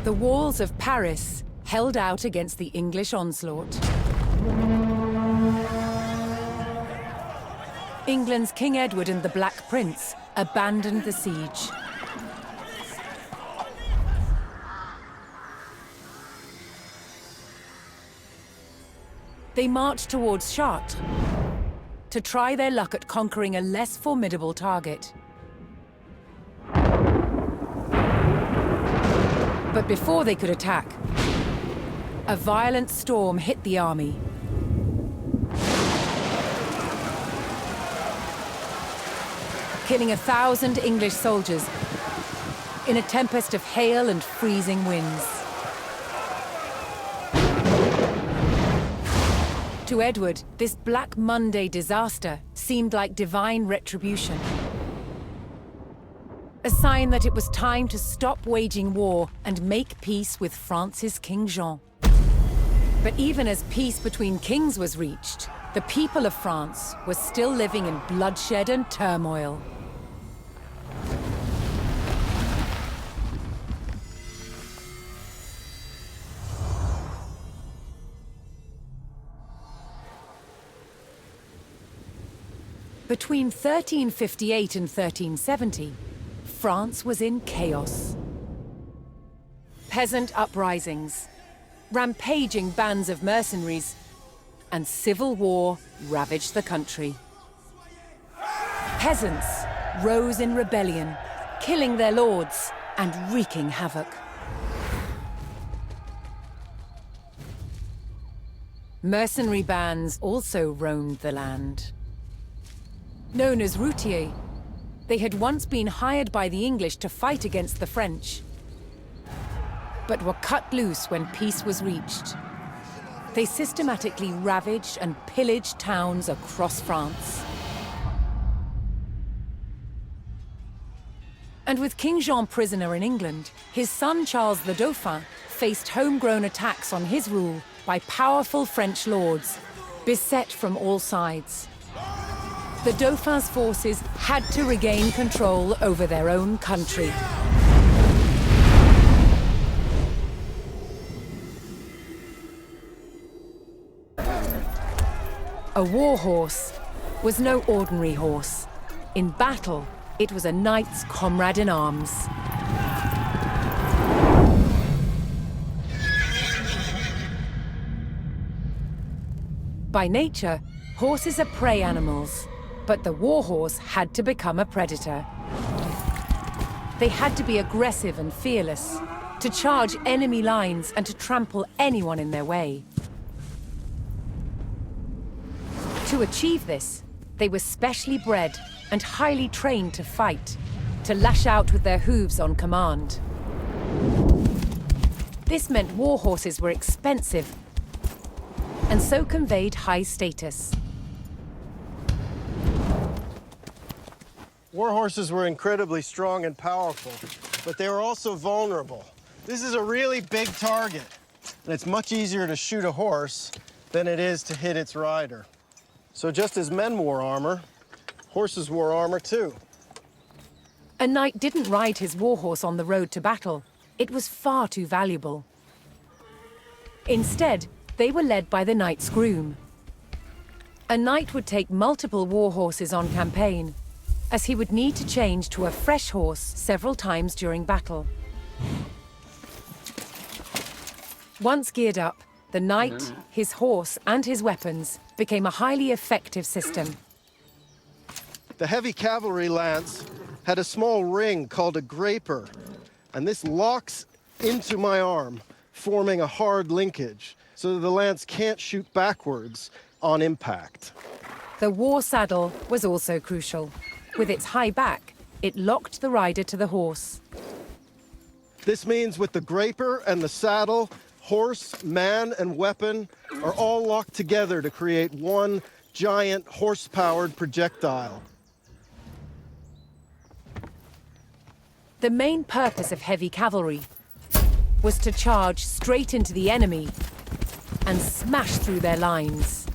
The walls of Paris held out against the English onslaught. England's King Edward and the Black Prince abandoned the siege. They marched towards Chartres to try their luck at conquering a less formidable target. But before they could attack, a violent storm hit the army. Killing 1,000 English soldiers in a tempest of hail and freezing winds. To Edward, this Black Monday disaster seemed like divine retribution. A sign that it was time to stop waging war and make peace with France's King Jean. But even as peace between kings was reached, the people of France were still living in bloodshed and turmoil. Between 1358 and 1370, France was in chaos. Peasant uprisings, rampaging bands of mercenaries, and civil war ravaged the country. Peasants rose in rebellion, killing their lords and wreaking havoc. Mercenary bands also roamed the land. Known as routiers, they had once been hired by the English to fight against the French, but were cut loose when peace was reached. They systematically ravaged and pillaged towns across France. And with King Jean prisoner in England, his son Charles the Dauphin faced homegrown attacks on his rule by powerful French lords, beset from all sides. The Dauphin's forces had to regain control over their own country. A war horse was no ordinary horse. In battle, it was a knight's comrade in arms. By nature, horses are prey animals, but the war horse had to become a predator. They had to be aggressive and fearless, to charge enemy lines and to trample anyone in their way. To achieve this, they were specially bred and highly trained to fight, to lash out with their hooves on command. This meant war horses were expensive and so conveyed high status. War horses were incredibly strong and powerful, but they were also vulnerable. This is a really big target, and it's much easier to shoot a horse than it is to hit its rider. So just as men wore armor, horses wore armor too. A knight didn't ride his war horse on the road to battle. It was far too valuable. Instead, they were led by the knight's groom. A knight would take multiple war horses on campaign, as he would need to change to a fresh horse several times during battle. Once geared up, the knight, his horse, and his weapons became a highly effective system. The heavy cavalry lance had a small ring called a graper, and this locks into my arm, forming a hard linkage, so that the lance can't shoot backwards on impact. The war saddle was also crucial. With its high back, it locked the rider to the horse. This means with the graper and the saddle, horse, man, and weapon are all locked together to create one giant horse-powered projectile. The main purpose of heavy cavalry was to charge straight into the enemy and smash through their lines.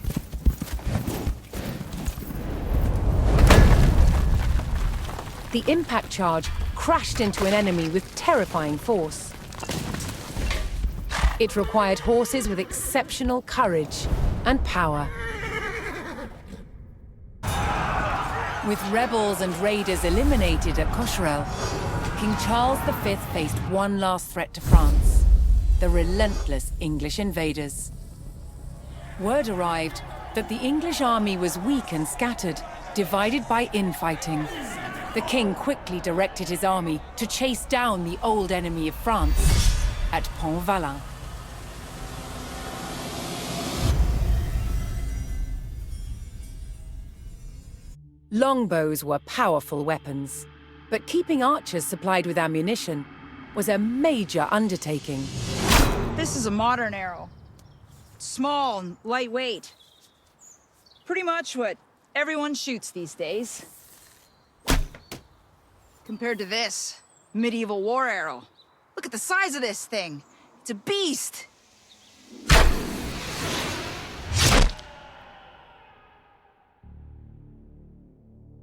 The impact charge crashed into an enemy with terrifying force. It required horses with exceptional courage and power. With rebels and raiders eliminated at Cocherel, King Charles V faced one last threat to France: the relentless English invaders. Word arrived that the English army was weak and scattered, divided by infighting. The king quickly directed his army to chase down the old enemy of France at Pont-Valin. Longbows were powerful weapons, but keeping archers supplied with ammunition was a major undertaking. This is a modern arrow. Small and lightweight. Pretty much what everyone shoots these days. Compared to this medieval war arrow. Look at the size of this thing. It's a beast.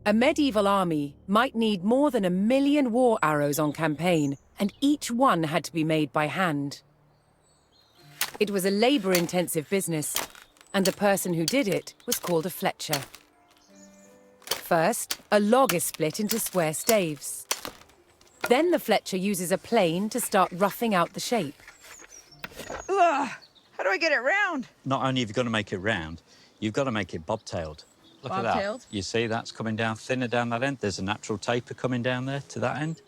A medieval army might need more than 1 million war arrows on campaign, and each one had to be made by hand. It was a labor-intensive business, and the person who did it was called a fletcher. First, a log is split into square staves. Then the fletcher uses a plane to start roughing out the shape. Ugh, how do I get it round? Not only have you got to make it round, you've got to make it bobtailed. Look at that. Bobtailed? You see that's coming down thinner down that end? There's a natural taper coming down there to that end.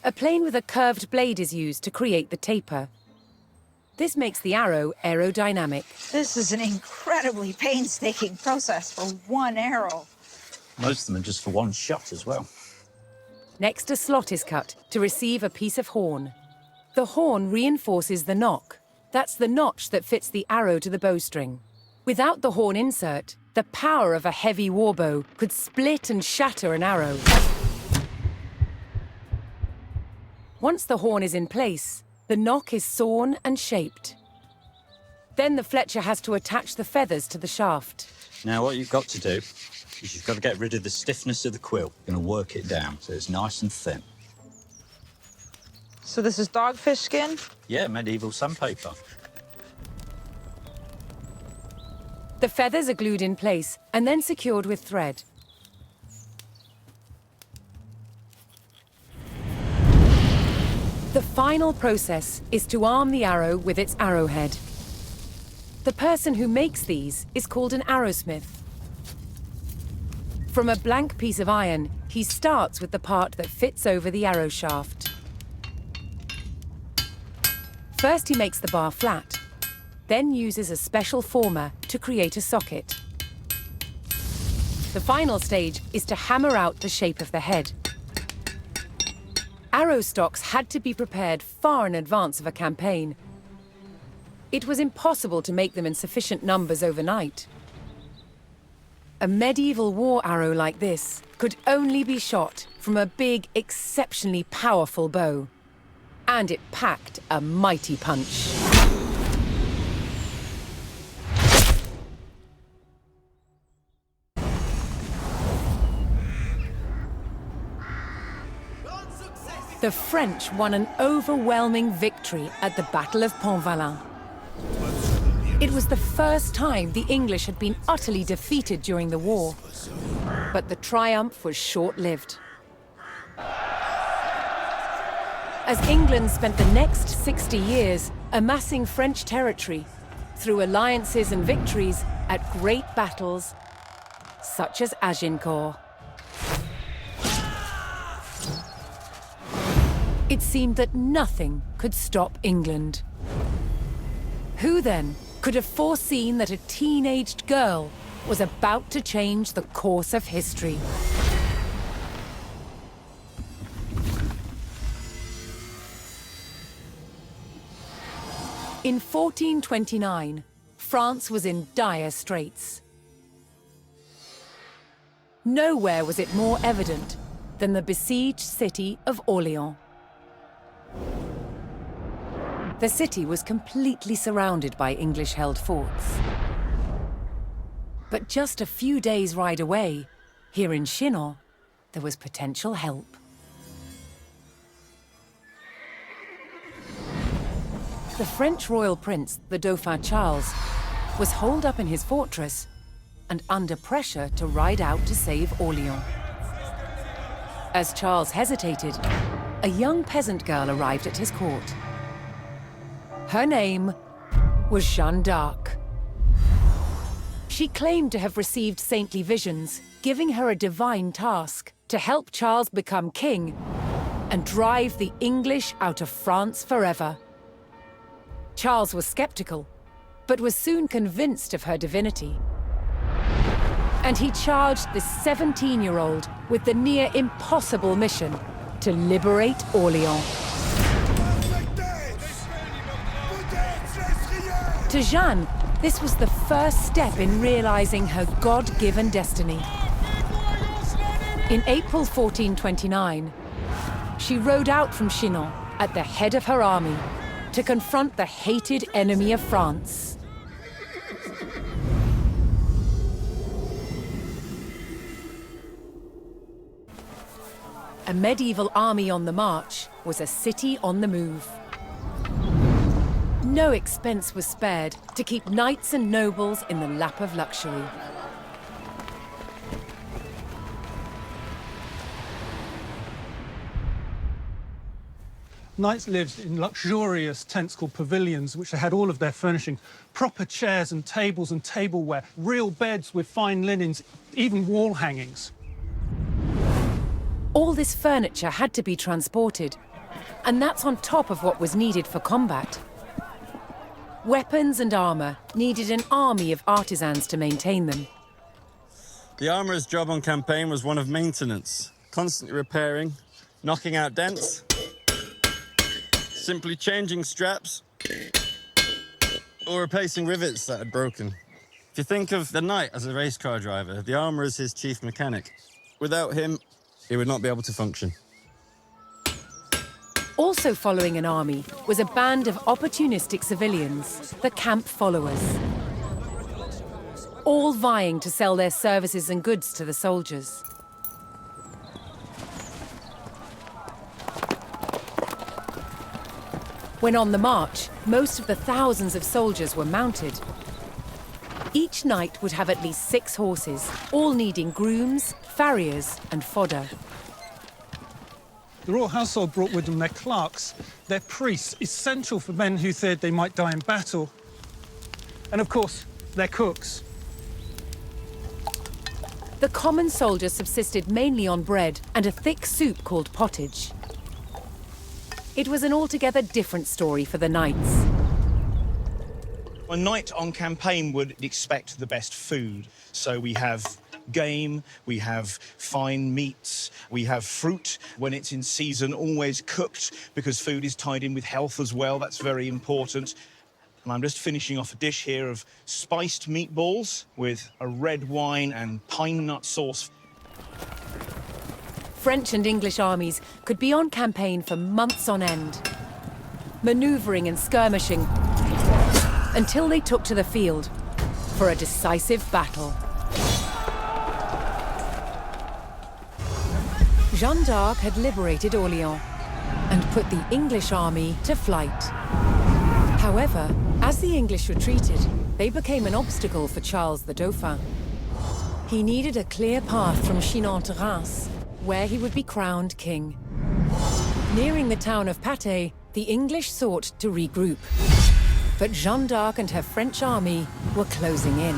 A plane with a curved blade is used to create the taper. This makes the arrow aerodynamic. This is an incredibly painstaking process for one arrow. Most of them are just for one shot as well. Next, a slot is cut to receive a piece of horn. The horn reinforces the nock. That's the notch that fits the arrow to the bowstring. Without the horn insert, the power of a heavy warbow could split and shatter an arrow. Once the horn is in place, the nock is sawn and shaped. Then the fletcher has to attach the feathers to the shaft. Now what you've got to do is you've got to get rid of the stiffness of the quill. You're going to work it down so it's nice and thin. So this is dogfish skin? Yeah, medieval sandpaper. The feathers are glued in place and then secured with thread. The final process is to arm the arrow with its arrowhead. The person who makes these is called an arrowsmith. From a blank piece of iron, he starts with the part that fits over the arrow shaft. First, he makes the bar flat, then uses a special former to create a socket. The final stage is to hammer out the shape of the head. Arrow stocks had to be prepared far in advance of a campaign. It was impossible to make them in sufficient numbers overnight. A medieval war arrow like this could only be shot from a big, exceptionally powerful bow. And it packed a mighty punch. The French won an overwhelming victory at the Battle of Pontvalin. It was the first time the English had been utterly defeated during the war. But the triumph was short-lived. As England spent the next 60 years amassing French territory through alliances and victories at great battles such as Agincourt. It seemed that nothing could stop England. Who then could have foreseen that a teenaged girl was about to change the course of history? In 1429, France was in dire straits. Nowhere was it more evident than the besieged city of Orléans. The city was completely surrounded by English-held forts. But just a few days' ride away, here in Chinon, there was potential help. The French royal prince, the Dauphin Charles, was holed up in his fortress and under pressure to ride out to save Orléans. As Charles hesitated, a young peasant girl arrived at his court. Her name was Jeanne d'Arc. She claimed to have received saintly visions, giving her a divine task to help Charles become king and drive the English out of France forever. Charles was skeptical, but was soon convinced of her divinity. And he charged this 17-year-old with the near impossible mission to liberate Orléans. To Jeanne, this was the first step in realizing her God-given destiny. In April 1429, she rode out from Chinon at the head of her army to confront the hated enemy of France. A medieval army on the march was a city on the move. No expense was spared to keep knights and nobles in the lap of luxury. Knights lived in luxurious tents called pavilions, which had all of their furnishing, proper chairs and tables and tableware, real beds with fine linens, even wall hangings. All this furniture had to be transported, and that's on top of what was needed for combat. Weapons and armour needed an army of artisans to maintain them. The armourer's job on campaign was one of maintenance, constantly repairing, knocking out dents, simply changing straps, or replacing rivets that had broken. If you think of the knight as a race car driver, the armourer is his chief mechanic. Without him, he would not be able to function. Also following an army was a band of opportunistic civilians, the camp followers, all vying to sell their services and goods to the soldiers. When on the march, most of the thousands of soldiers were mounted. Each knight would have at least 6 horses, all needing grooms, farriers, and fodder. The royal household brought with them their clerks, their priests, essential for men who feared they might die in battle, and of course, their cooks. The common soldier subsisted mainly on bread and a thick soup called pottage. It was an altogether different story for the knights. A knight on campaign would expect the best food. So we have game, we have fine meats, we have fruit when it's in season, always cooked, because food is tied in with health as well. That's very important. And I'm just finishing off a dish here of spiced meatballs with a red wine and pine nut sauce. French and English armies could be on campaign for months on end, manoeuvring and skirmishing until they took to the field for a decisive battle. Jeanne d'Arc had liberated Orléans and put the English army to flight. However, as the English retreated, they became an obstacle for Charles the Dauphin. He needed a clear path from Chinon to Reims, where he would be crowned king. Nearing the town of Patay, the English sought to regroup. But Jeanne d'Arc and her French army were closing in.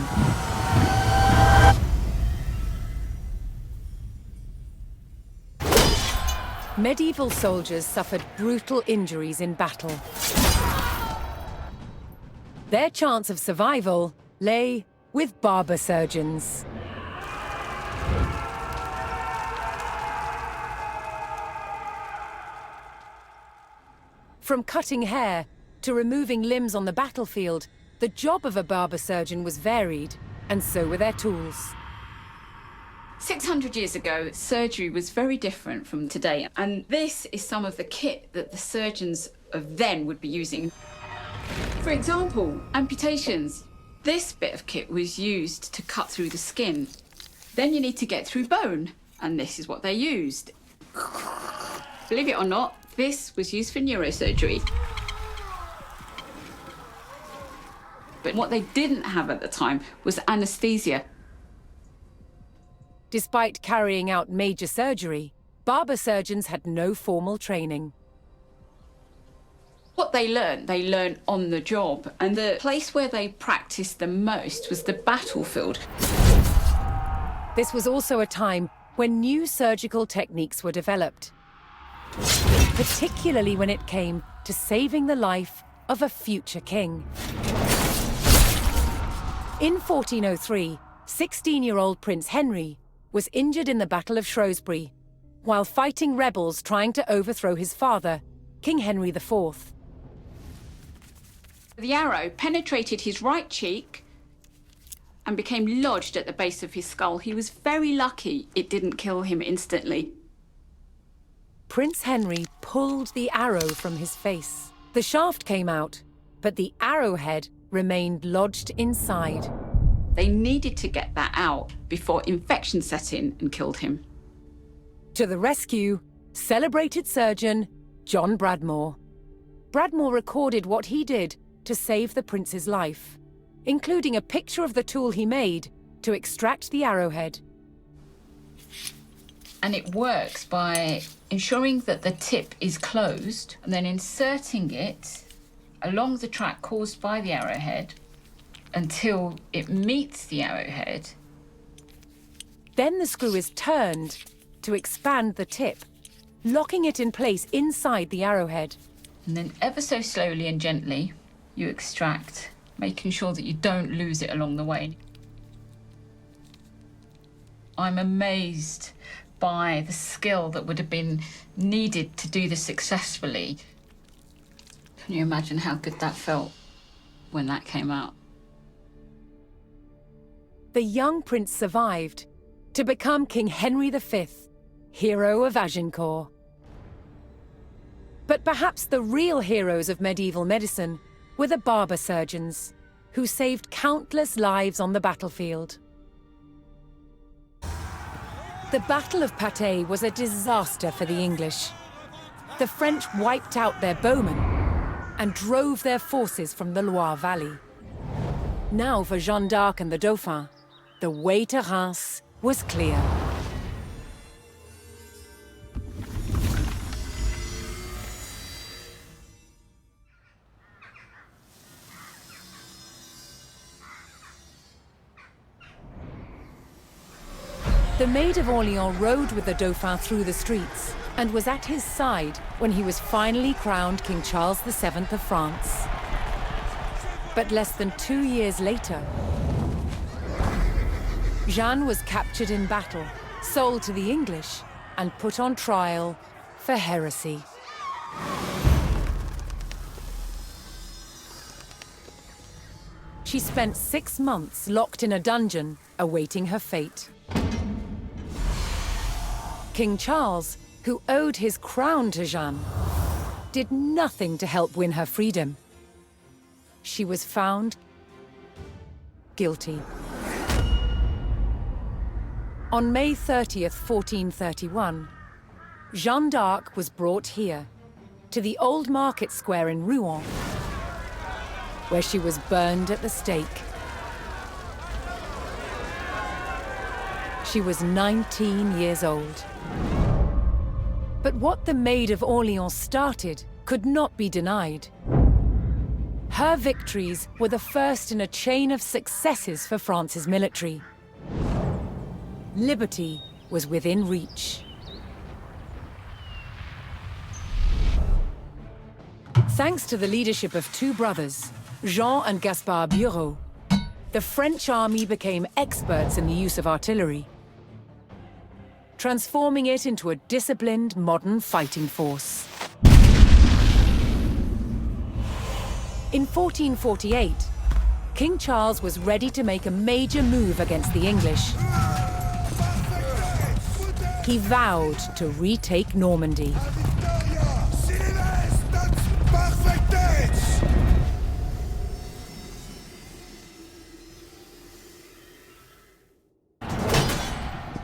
Medieval soldiers suffered brutal injuries in battle. Their chance of survival lay with barber surgeons. From cutting hair to removing limbs on the battlefield, the job of a barber surgeon was varied, and so were their tools. 600 years ago, surgery was very different from today, and this is some of the kit that the surgeons of then would be using. For example, amputations. This bit of kit was used to cut through the skin. Then you need to get through bone, and this is what they used. Believe it or not, this was used for neurosurgery. But what they didn't have at the time was anesthesia. Despite carrying out major surgery, barber surgeons had no formal training. What they learned on the job, and the place where they practiced the most was the battlefield. This was also a time when new surgical techniques were developed, particularly when it came to saving the life of a future king. In 1403, 16-year-old Prince Henry was injured in the Battle of Shrewsbury while fighting rebels trying to overthrow his father, King Henry IV. The arrow penetrated his right cheek and became lodged at the base of his skull. He was very lucky it didn't kill him instantly. Prince Henry pulled the arrow from his face. The shaft came out, but the arrowhead remained lodged inside. They needed to get that out before infection set in and killed him. To the rescue, celebrated surgeon John Bradmore. Bradmore recorded what he did to save the prince's life, including a picture of the tool he made to extract the arrowhead. And it works by ensuring that the tip is closed and then inserting it along the track caused by the arrowhead until it meets the arrowhead. Then the screw is turned to expand the tip, locking it in place inside the arrowhead. And then ever so slowly and gently, you extract, making sure that you don't lose it along the way. I'm amazed by the skill that would have been needed to do this successfully. Can you imagine how good that felt when that came out? The young prince survived to become King Henry V, hero of Agincourt. But perhaps the real heroes of medieval medicine were the barber surgeons, who saved countless lives on the battlefield. The Battle of Patay was a disaster for the English. The French wiped out their bowmen and drove their forces from the Loire Valley. Now for Jeanne d'Arc and the Dauphin, the way to Reims was clear. The Maid of Orleans rode with the Dauphin through the streets and was at his side when he was finally crowned King Charles VII of France. But less than 2 years later, Jeanne was captured in battle, sold to the English, and put on trial for heresy. She spent 6 months locked in a dungeon, awaiting her fate. King Charles, who owed his crown to Jeanne, did nothing to help win her freedom. She was found guilty. On May 30th, 1431, Jeanne d'Arc was brought here, to the old market square in Rouen, where she was burned at the stake. She was 19 years old. But what the Maid of Orleans started could not be denied. Her victories were the first in a chain of successes for France's military. Liberty was within reach. Thanks to the leadership of 2 brothers, Jean and Gaspard Bureau, the French army became experts in the use of artillery, transforming it into a disciplined, modern fighting force. In 1448, King Charles was ready to make a major move against the English. He vowed to retake Normandy.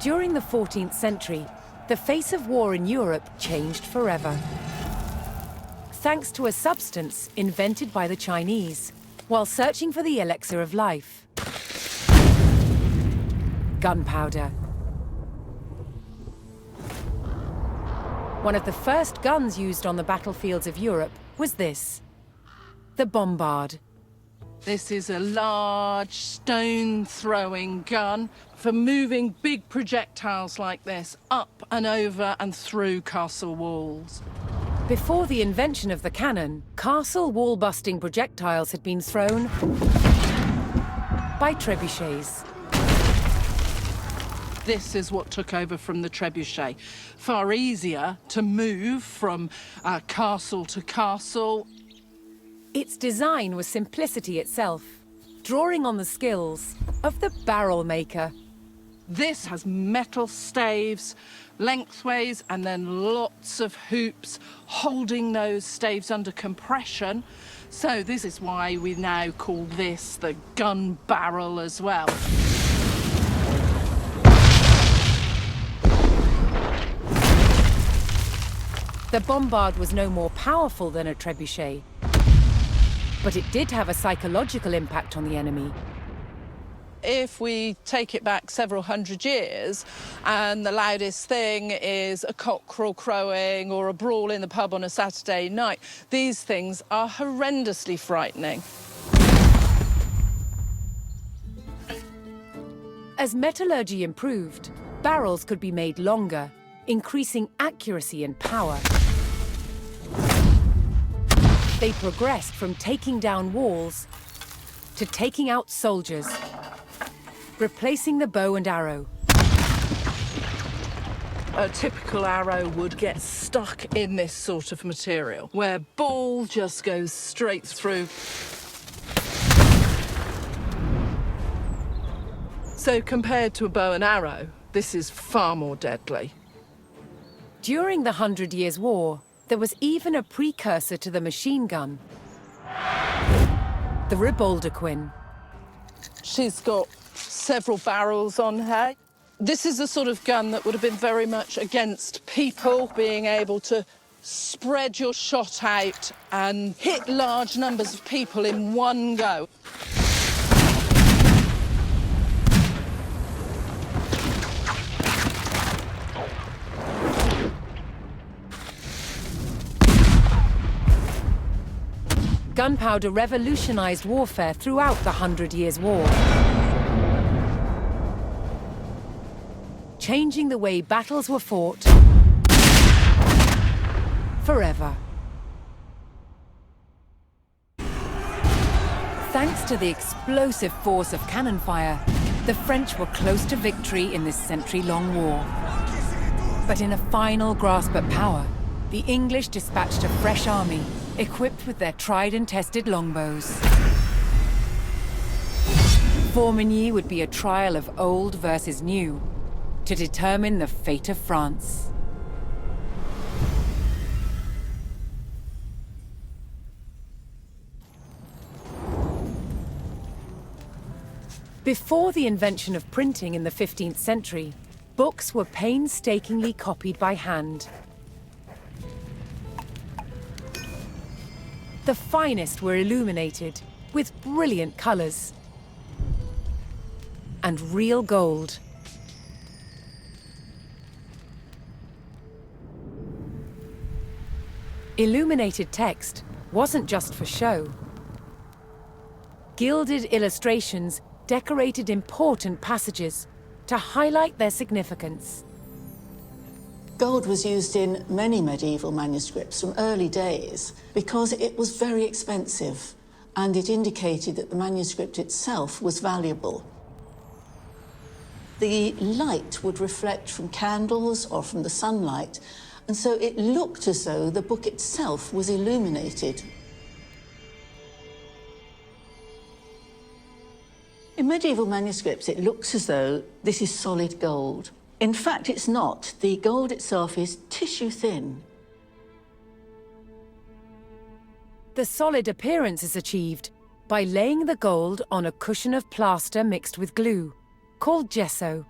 During the 14th century, the face of war in Europe changed forever. Thanks to a substance invented by the Chinese while searching for the elixir of life: gunpowder. One of the first guns used on the battlefields of Europe was this, the bombard. This is a large stone-throwing gun for moving big projectiles like this up and over and through castle walls. Before the invention of the cannon, castle wall-busting projectiles had been thrown by trebuchets. This is what took over from the trebuchet. Far easier to move from castle to castle. Its design was simplicity itself, drawing on the skills of the barrel maker. This has metal staves, lengthways, and then lots of hoops holding those staves under compression. So this is why we now call this the gun barrel as well. The bombard was no more powerful than a trebuchet, but it did have a psychological impact on the enemy. if we take it back several hundred years and the loudest thing is a cockerel crowing or a brawl in the pub on a Saturday night, these things are horrendously frightening. As metallurgy improved, barrels could be made longer, increasing accuracy and power. They progressed from taking down walls to taking out soldiers, replacing the bow and arrow. A typical arrow would get stuck in this sort of material, where ball just goes straight through. So compared to a bow and arrow, this is far more deadly. During the 100 Years' War, there was even a precursor to the machine gun, the Riboldequin. She's got several barrels on her. This is the sort of gun that would have been very much against people, being able to spread your shot out and hit large numbers of people in one go. Gunpowder revolutionized warfare throughout the 100 Years' War, changing the way battles were fought forever. Thanks to the explosive force of cannon fire, the French were close to victory in this century-long war. But in a final grasp at power, the English dispatched a fresh army, equipped with their tried and tested longbows. Formigny would be a trial of old versus new, to determine the fate of France. Before the invention of printing in the 15th century, books were painstakingly copied by hand. The finest were illuminated with brilliant colors and real gold. Illuminated text wasn't just for show. Gilded illustrations decorated important passages to highlight their significance. Gold was used in many medieval manuscripts from early days because it was very expensive and it indicated that the manuscript itself was valuable. The light would reflect from candles or from the sunlight, and so it looked as though the book itself was illuminated. In medieval manuscripts, it looks as though this is solid gold. In fact, it's not. The gold itself is tissue thin. The solid appearance is achieved by laying the gold on a cushion of plaster mixed with glue, called gesso.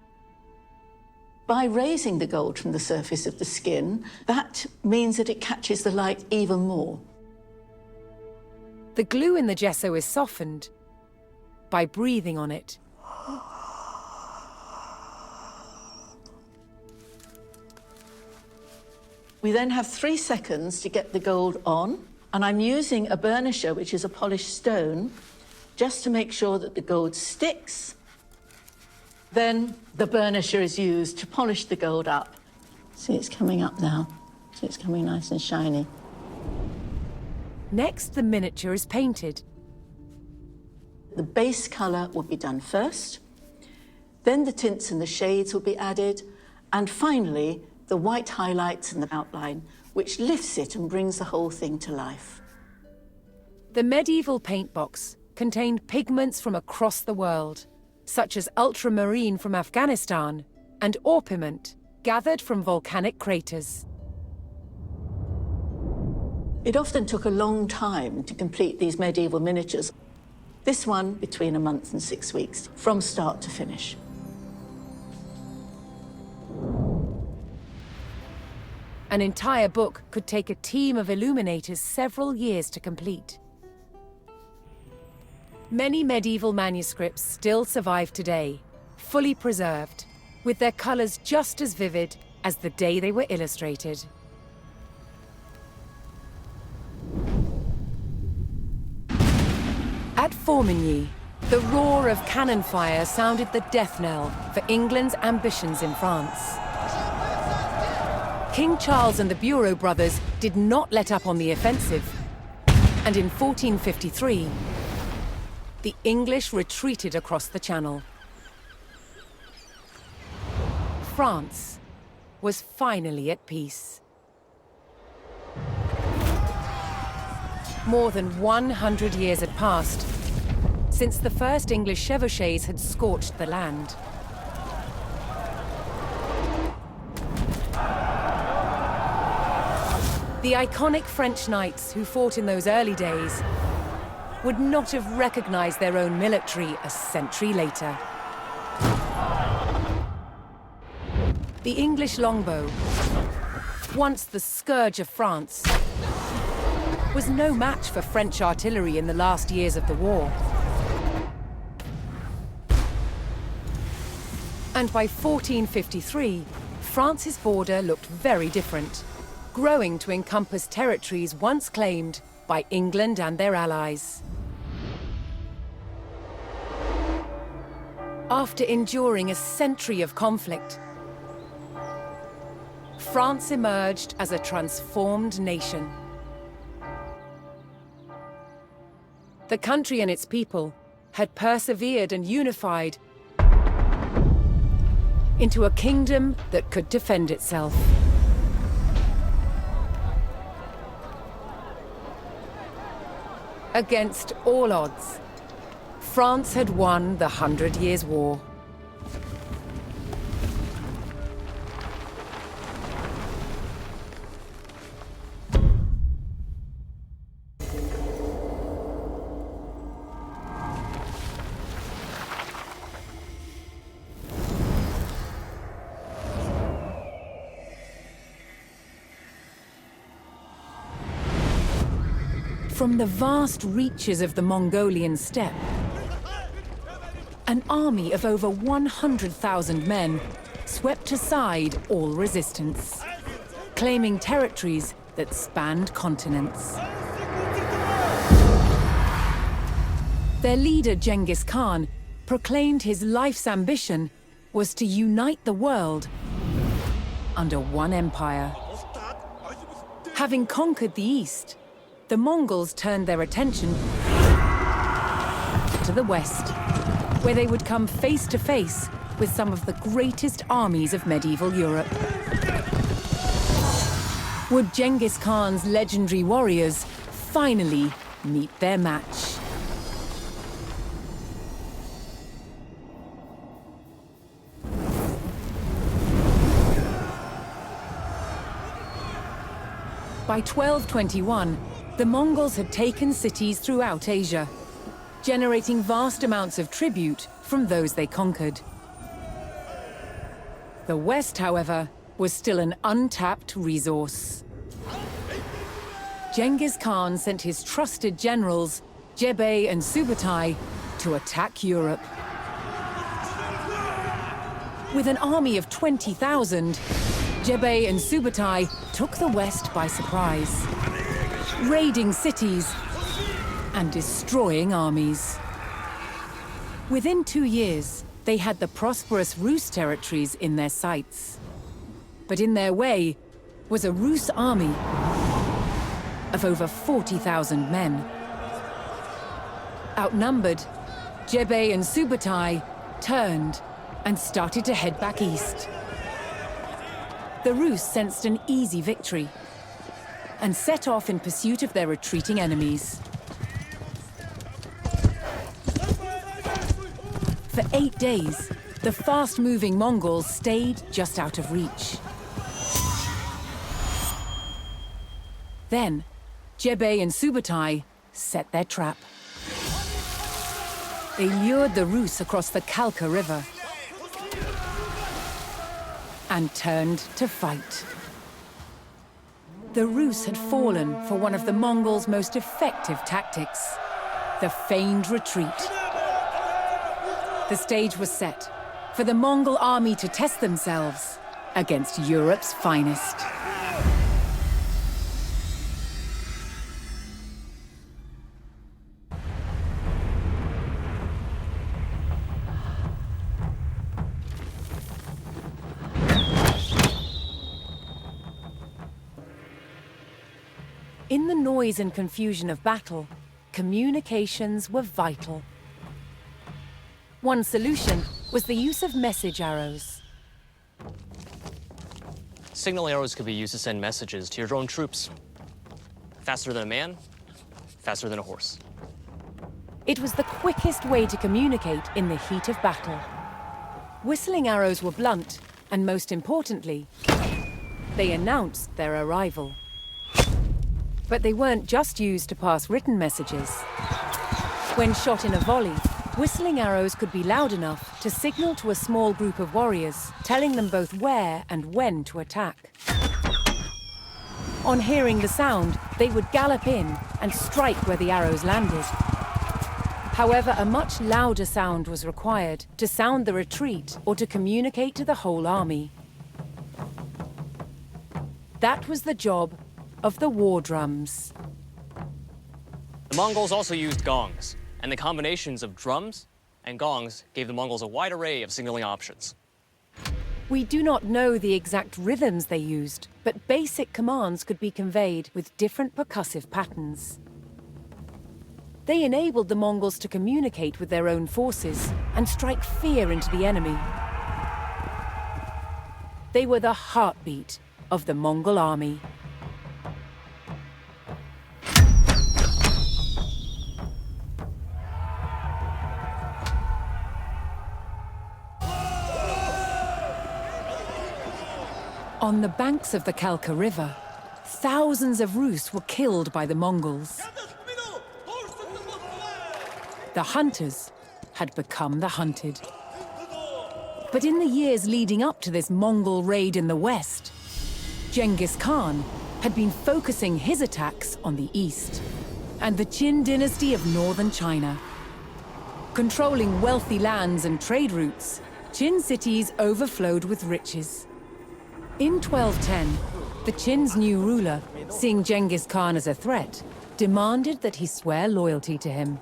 By raising the gold from the surface of the skin, that means that it catches the light even more. The glue in the gesso is softened by breathing on it. We then have 3 seconds to get the gold on, and I'm using a burnisher, which is a polished stone, just to make sure that the gold sticks. Then the burnisher is used to polish the gold up. See, it's coming up now. See, it's coming nice and shiny. Next, the miniature is painted. The base colour will be done first, then the tints and the shades will be added, and finally, the white highlights and the outline, which lifts it and brings the whole thing to life. The medieval paint box contained pigments from across the world, such as ultramarine from Afghanistan and orpiment gathered from volcanic craters. It often took a long time to complete these medieval miniatures. This one between a month and 6 weeks, from start to finish. An entire book could take a team of illuminators several years to complete. Many medieval manuscripts still survive today, fully preserved, with their colors just as vivid as the day they were illustrated. At Formigny, the roar of cannon fire sounded the death knell for England's ambitions in France. King Charles and the Bureau brothers did not let up on the offensive, and in 1453, the English retreated across the Channel. France was finally at peace. More than 100 years had passed since the first English chevauchés had scorched the land. The iconic French knights who fought in those early days would not have recognized their own military a century later. The English longbow, once the scourge of France, was no match for French artillery in the last years of the war. And by 1453, France's border looked very different, growing to encompass territories once claimed by England and their allies. After enduring a century of conflict, France emerged as a transformed nation. The country and its people had persevered and unified into a kingdom that could defend itself. Against all odds, France had won the 100 Years' War. From the vast reaches of the Mongolian steppe, an army of over 100,000 men swept aside all resistance, claiming territories that spanned continents. Their leader, Genghis Khan, proclaimed his life's ambition was to unite the world under one empire. Having conquered the East, the Mongols turned their attention to the West, where they would come face to face with some of the greatest armies of medieval Europe. Would Genghis Khan's legendary warriors finally meet their match? By 1221, the Mongols had taken cities throughout Asia, generating vast amounts of tribute from those they conquered. The West, however, was still an untapped resource. Genghis Khan sent his trusted generals, Jebei and Subutai, to attack Europe. With an army of 20,000, Jebei and Subutai took the West by surprise, raiding cities and destroying armies. Within 2 years, they had the prosperous Rus territories in their sights. But in their way was a Rus army of over 40,000 men. Outnumbered, Jebei and Subutai turned and started to head back east. The Rus sensed an easy victory and set off in pursuit of their retreating enemies. For 8 days, the fast-moving Mongols stayed just out of reach. Then, Jebei and Subutai set their trap. They lured the Rus across the Kalka River and turned to fight. The Rus had fallen for one of the Mongols' most effective tactics: the Feigned Retreat. The stage was set for the Mongol army to test themselves against Europe's finest. In the noise and confusion of battle, communications were vital. One solution was the use of message arrows. Signal arrows could be used to send messages to your own troops. Faster than a man, faster than a horse. It was the quickest way to communicate in the heat of battle. Whistling arrows were blunt, and most importantly, they announced their arrival. But they weren't just used to pass written messages. When shot in a volley, whistling arrows could be loud enough to signal to a small group of warriors, telling them both where and when to attack. On hearing the sound, they would gallop in and strike where the arrows landed. However, a much louder sound was required to sound the retreat or to communicate to the whole army. That was the job of the war drums. The Mongols also used gongs, and the combinations of drums and gongs gave the Mongols a wide array of signaling options. We do not know the exact rhythms they used, but basic commands could be conveyed with different percussive patterns. They enabled the Mongols to communicate with their own forces and strike fear into the enemy. They were the heartbeat of the Mongol army. On the banks of the Kalka River, thousands of Rus were killed by the Mongols. The hunters had become the hunted. But in the years leading up to this Mongol raid in the west, Genghis Khan had been focusing his attacks on the east and the Qin dynasty of northern China. Controlling wealthy lands and trade routes, Qin cities overflowed with riches. In 1210, the Qin's new ruler, seeing Genghis Khan as a threat, demanded that he swear loyalty to him.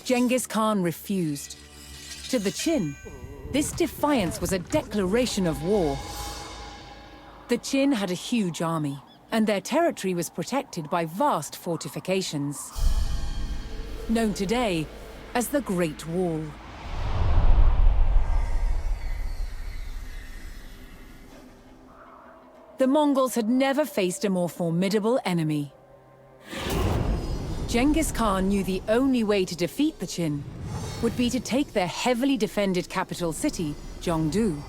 Genghis Khan refused. To the Qin, this defiance was a declaration of war. The Qin had a huge army, and their territory was protected by vast fortifications, known today as the Great Wall. The Mongols had never faced a more formidable enemy. Genghis Khan knew the only way to defeat the Qin would be to take their heavily defended capital city, Zhongdu,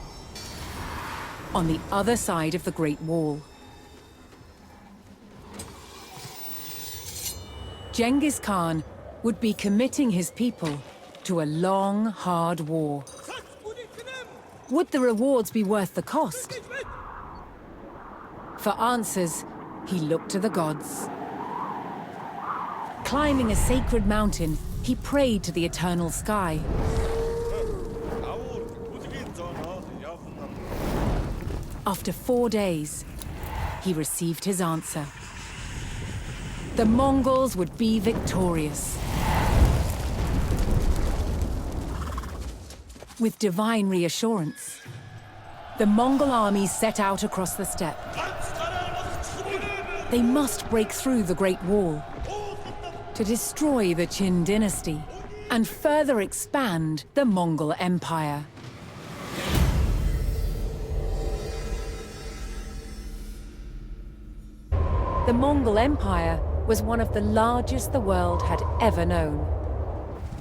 on the other side of the Great Wall. Genghis Khan would be committing his people to a long, hard war. Would the rewards be worth the cost? For answers, he looked to the gods. Climbing a sacred mountain, he prayed to the eternal sky. After 4 days, he received his answer. The Mongols would be victorious. With divine reassurance, the Mongol army set out across the steppe. They must break through the Great Wall to destroy the Qin dynasty and further expand the Mongol Empire. The Mongol Empire was one of the largest the world had ever known.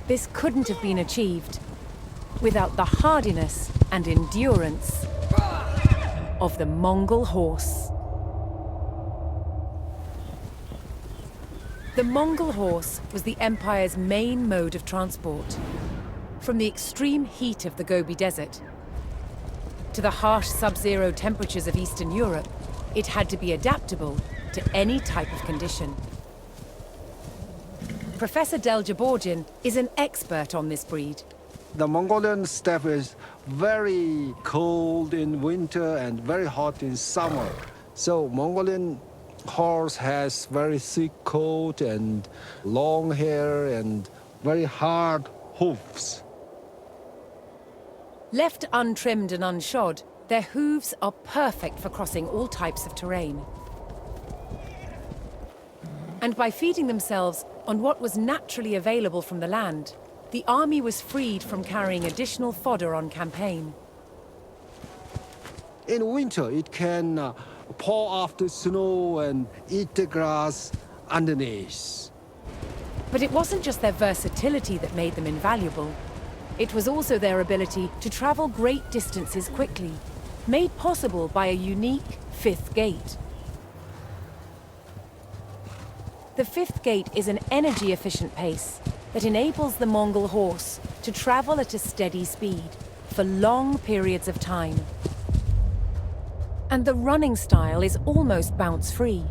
This couldn't have been achieved without the hardiness and endurance of the Mongol horse. The Mongol horse was the Empire's main mode of transport. From the extreme heat of the Gobi Desert to the harsh sub-zero temperatures of Eastern Europe, it had to be adaptable to any type of condition. Professor Del Jaborgin is an expert on this breed. The Mongolian steppe is very cold in winter and very hot in summer. So Mongolian horse has very thick coat and long hair and very hard hoofs. Left untrimmed and unshod, their hooves are perfect for crossing all types of terrain. And by feeding themselves on what was naturally available from the land, the army was freed from carrying additional fodder on campaign. In winter, it can pour off the snow and eat the grass underneath. But it wasn't just their versatility that made them invaluable. It was also their ability to travel great distances quickly, made possible by a unique fifth gait. The fifth gait is an energy-efficient pace that enables the Mongol horse to travel at a steady speed for long periods of time. And the running style is almost bounce-free,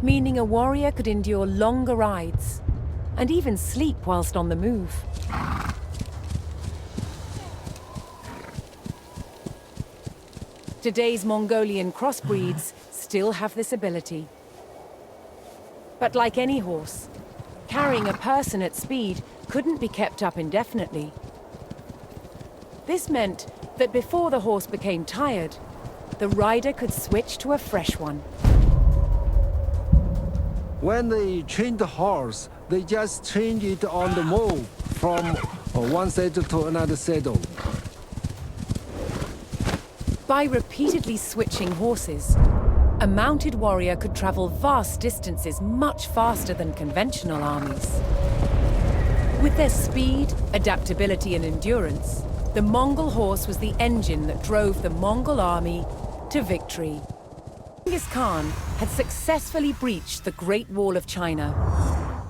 meaning a warrior could endure longer rides and even sleep whilst on the move. Today's Mongolian crossbreeds still have this ability. But like any horse, carrying a person at speed couldn't be kept up indefinitely. This meant that before the horse became tired, the rider could switch to a fresh one. When they train the horse, they just change it on the move from one saddle to another saddle. By repeatedly switching horses, a mounted warrior could travel vast distances much faster than conventional armies. With their speed, adaptability, and endurance, the Mongol horse was the engine that drove the Mongol army to victory. Genghis Khan had successfully breached the Great Wall of China.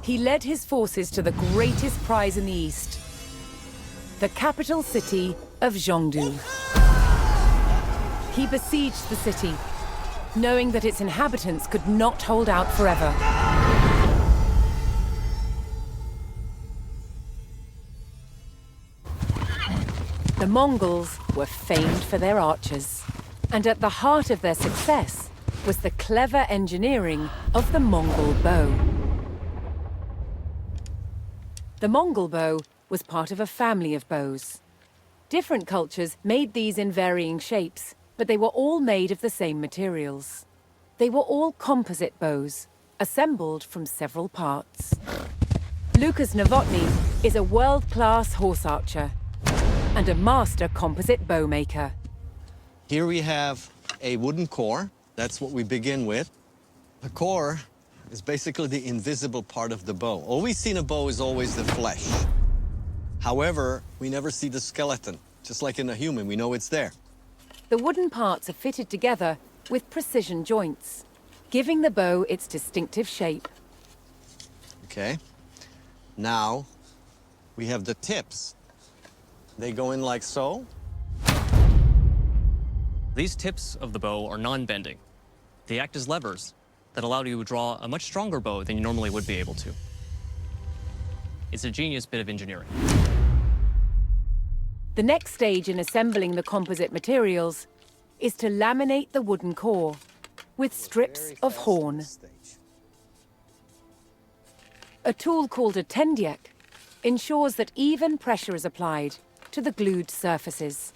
He led his forces to the greatest prize in the East, the capital city of Zhongdu. He besieged the city, knowing that its inhabitants could not hold out forever. The Mongols were famed for their archers, and at the heart of their success was the clever engineering of the Mongol bow. The Mongol bow was part of a family of bows. Different cultures made these in varying shapes, but they were all made of the same materials. They were all composite bows, assembled from several parts. Lucas Novotny is a world-class horse archer and a master composite bow maker. Here we have a wooden core. That's what we begin with. The core is basically the invisible part of the bow. All we see in a bow is always the flesh. However, we never see the skeleton. Just like in a human, we know it's there. The wooden parts are fitted together with precision joints, giving the bow its distinctive shape. Okay. Now, we have the tips. They go in like so. These tips of the bow are non-bending. They act as levers that allow you to draw a much stronger bow than you normally would be able to. It's a genius bit of engineering. The next stage in assembling the composite materials is to laminate the wooden core with strips of horn. A tool called a tendiek ensures that even pressure is applied to the glued surfaces.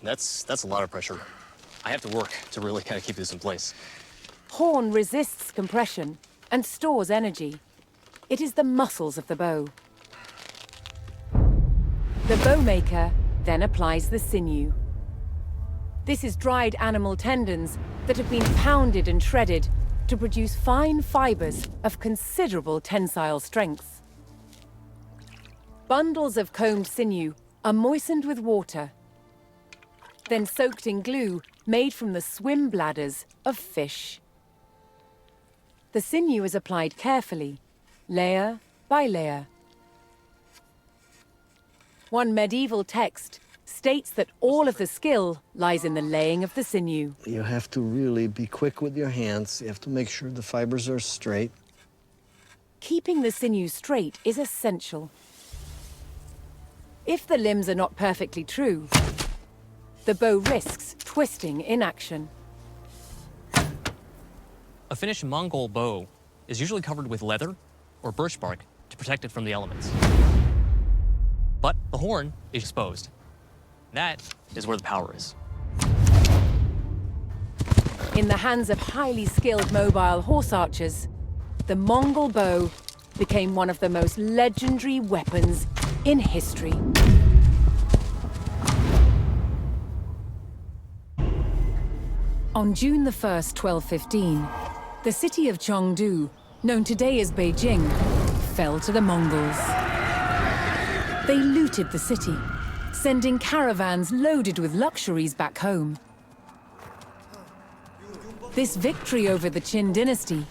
That's a lot of pressure. I have to work to really kind of keep this in place. Horn resists compression and stores energy. It is the muscles of the bow. The bowmaker then applies the sinew. This is dried animal tendons that have been pounded and shredded to produce fine fibers of considerable tensile strength. Bundles of combed sinew are moistened with water, then soaked in glue made from the swim bladders of fish. The sinew is applied carefully, layer by layer. One medieval text states that all of the skill lies in the laying of the sinew. You have to really be quick with your hands. You have to make sure the fibers are straight. keeping the sinew straight is essential. If the limbs are not perfectly true, the bow risks twisting in action. A finished Mongol bow is usually covered with leather or birch bark to protect it from the elements. But the horn is exposed. That is where the power is. In the hands of highly skilled mobile horse archers, the Mongol bow became one of the most legendary weapons in history. On June the 1st, 1215, the city of Chengdu, known today as Beijing, fell to the Mongols. They looted the city, sending caravans loaded with luxuries back home. This victory over the Qin dynasty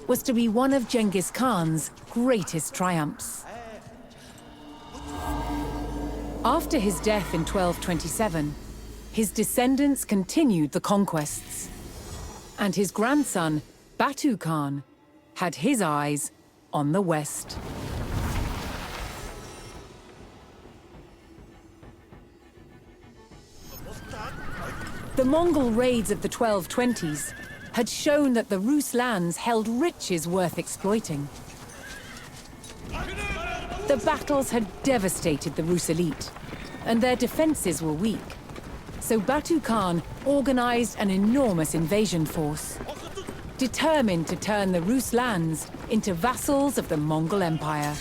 was to be one of Genghis Khan's greatest triumphs. After his death in 1227, his descendants continued the conquests. And his grandson, Batu Khan, had his eyes on the west. The Mongol raids of the 1220s had shown that the Rus lands held riches worth exploiting. The battles had devastated the Rus elite, and their defenses were weak. So Batu Khan organized an enormous invasion force, determined to turn the Rus lands into vassals of the Mongol Empire.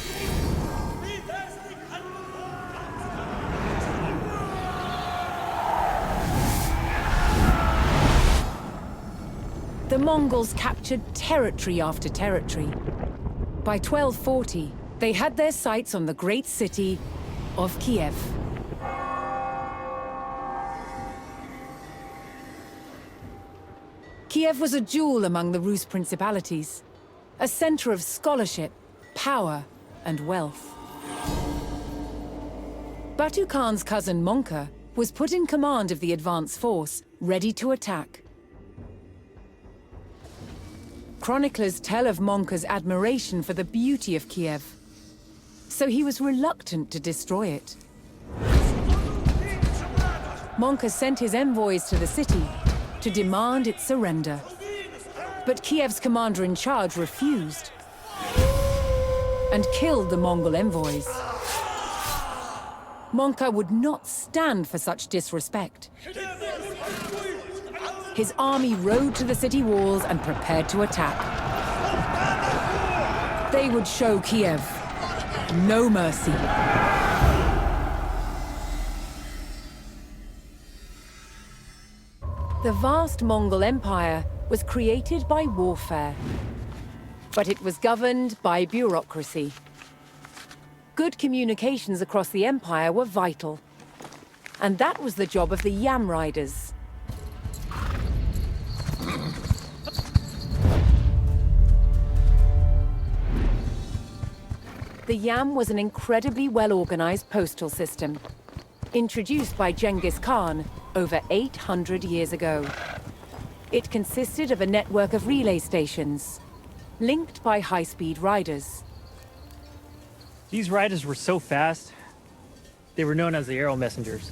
The Mongols captured territory after territory. By 1240, they had their sights on the great city of Kiev. Kiev was a jewel among the Rus principalities, a center of scholarship, power, and wealth. Batu Khan's cousin Monka was put in command of the advance force, ready to attack. Chroniclers tell of Monka's admiration for the beauty of Kiev, so he was reluctant to destroy it. Monka sent his envoys to the city to demand its surrender. But Kiev's commander-in-charge refused and killed the Mongol envoys. Monka would not stand for such disrespect. His army rode to the city walls and prepared to attack. They would show Kiev no mercy. The vast Mongol Empire was created by warfare, but it was governed by bureaucracy. Good communications across the empire were vital, and that was the job of the Yam Riders. The Yam was an incredibly well-organized postal system, introduced by Genghis Khan over 800 years ago. It consisted of a network of relay stations, linked by high-speed riders. These riders were so fast, they were known as the arrow messengers.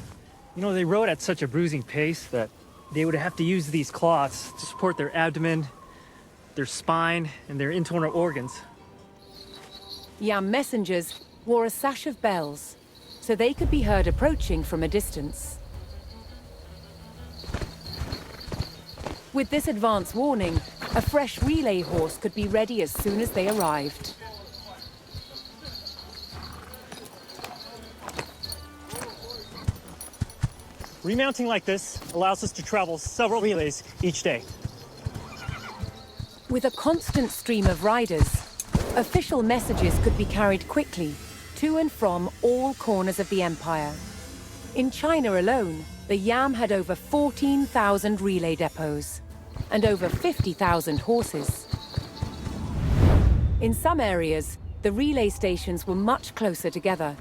You know, they rode at such a bruising pace that they would have to use these cloths to support their abdomen, their spine, and their internal organs. Yam messengers wore a sash of bells, so they could be heard approaching from a distance. With this advance warning, a fresh relay horse could be ready as soon as they arrived. Remounting like this allows us to travel several relays each day. With a constant stream of riders, official messages could be carried quickly to and from all corners of the empire. In China alone, the Yam had over 14,000 relay depots and over 50,000 horses. In some areas, the relay stations were much closer together.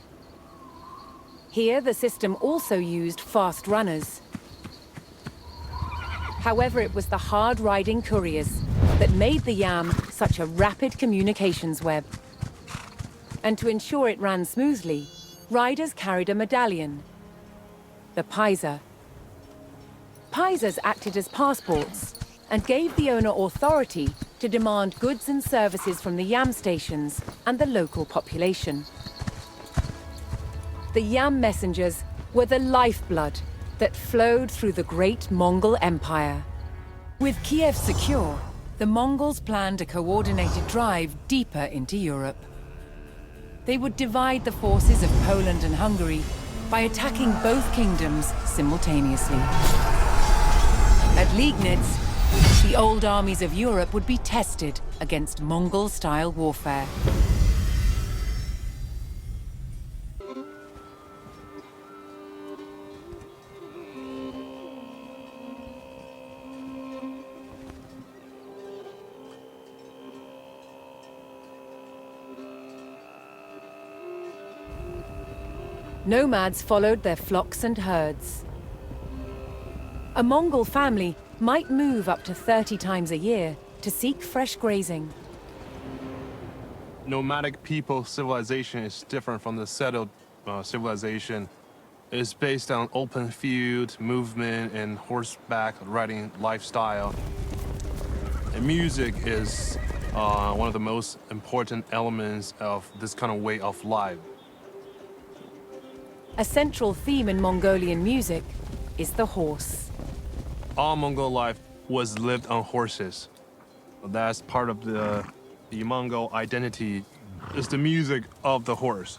Here, the system also used fast runners. However, it was the hard-riding couriers that made the Yam such a rapid communications web. And to ensure it ran smoothly, riders carried a medallion, the paisa. Paisas acted as passports and gave the owner authority to demand goods and services from the yam stations and the local population. The yam messengers were the lifeblood that flowed through the great Mongol Empire. With Kiev secure, the Mongols planned a coordinated drive deeper into Europe. They would divide the forces of Poland and Hungary by attacking both kingdoms simultaneously. At Liegnitz, the old armies of Europe would be tested against Mongol-style warfare. Nomads followed their flocks and herds. A Mongol family might move up to 30 times a year to seek fresh grazing. Nomadic people civilization is different from the settled civilization. It's based on open field, movement, and horseback riding lifestyle. And music is one of the most important elements of this kind of way of life. A central theme in Mongolian music is the horse. All Mongol life was lived on horses. That's part of the Mongol identity, is the music of the horse.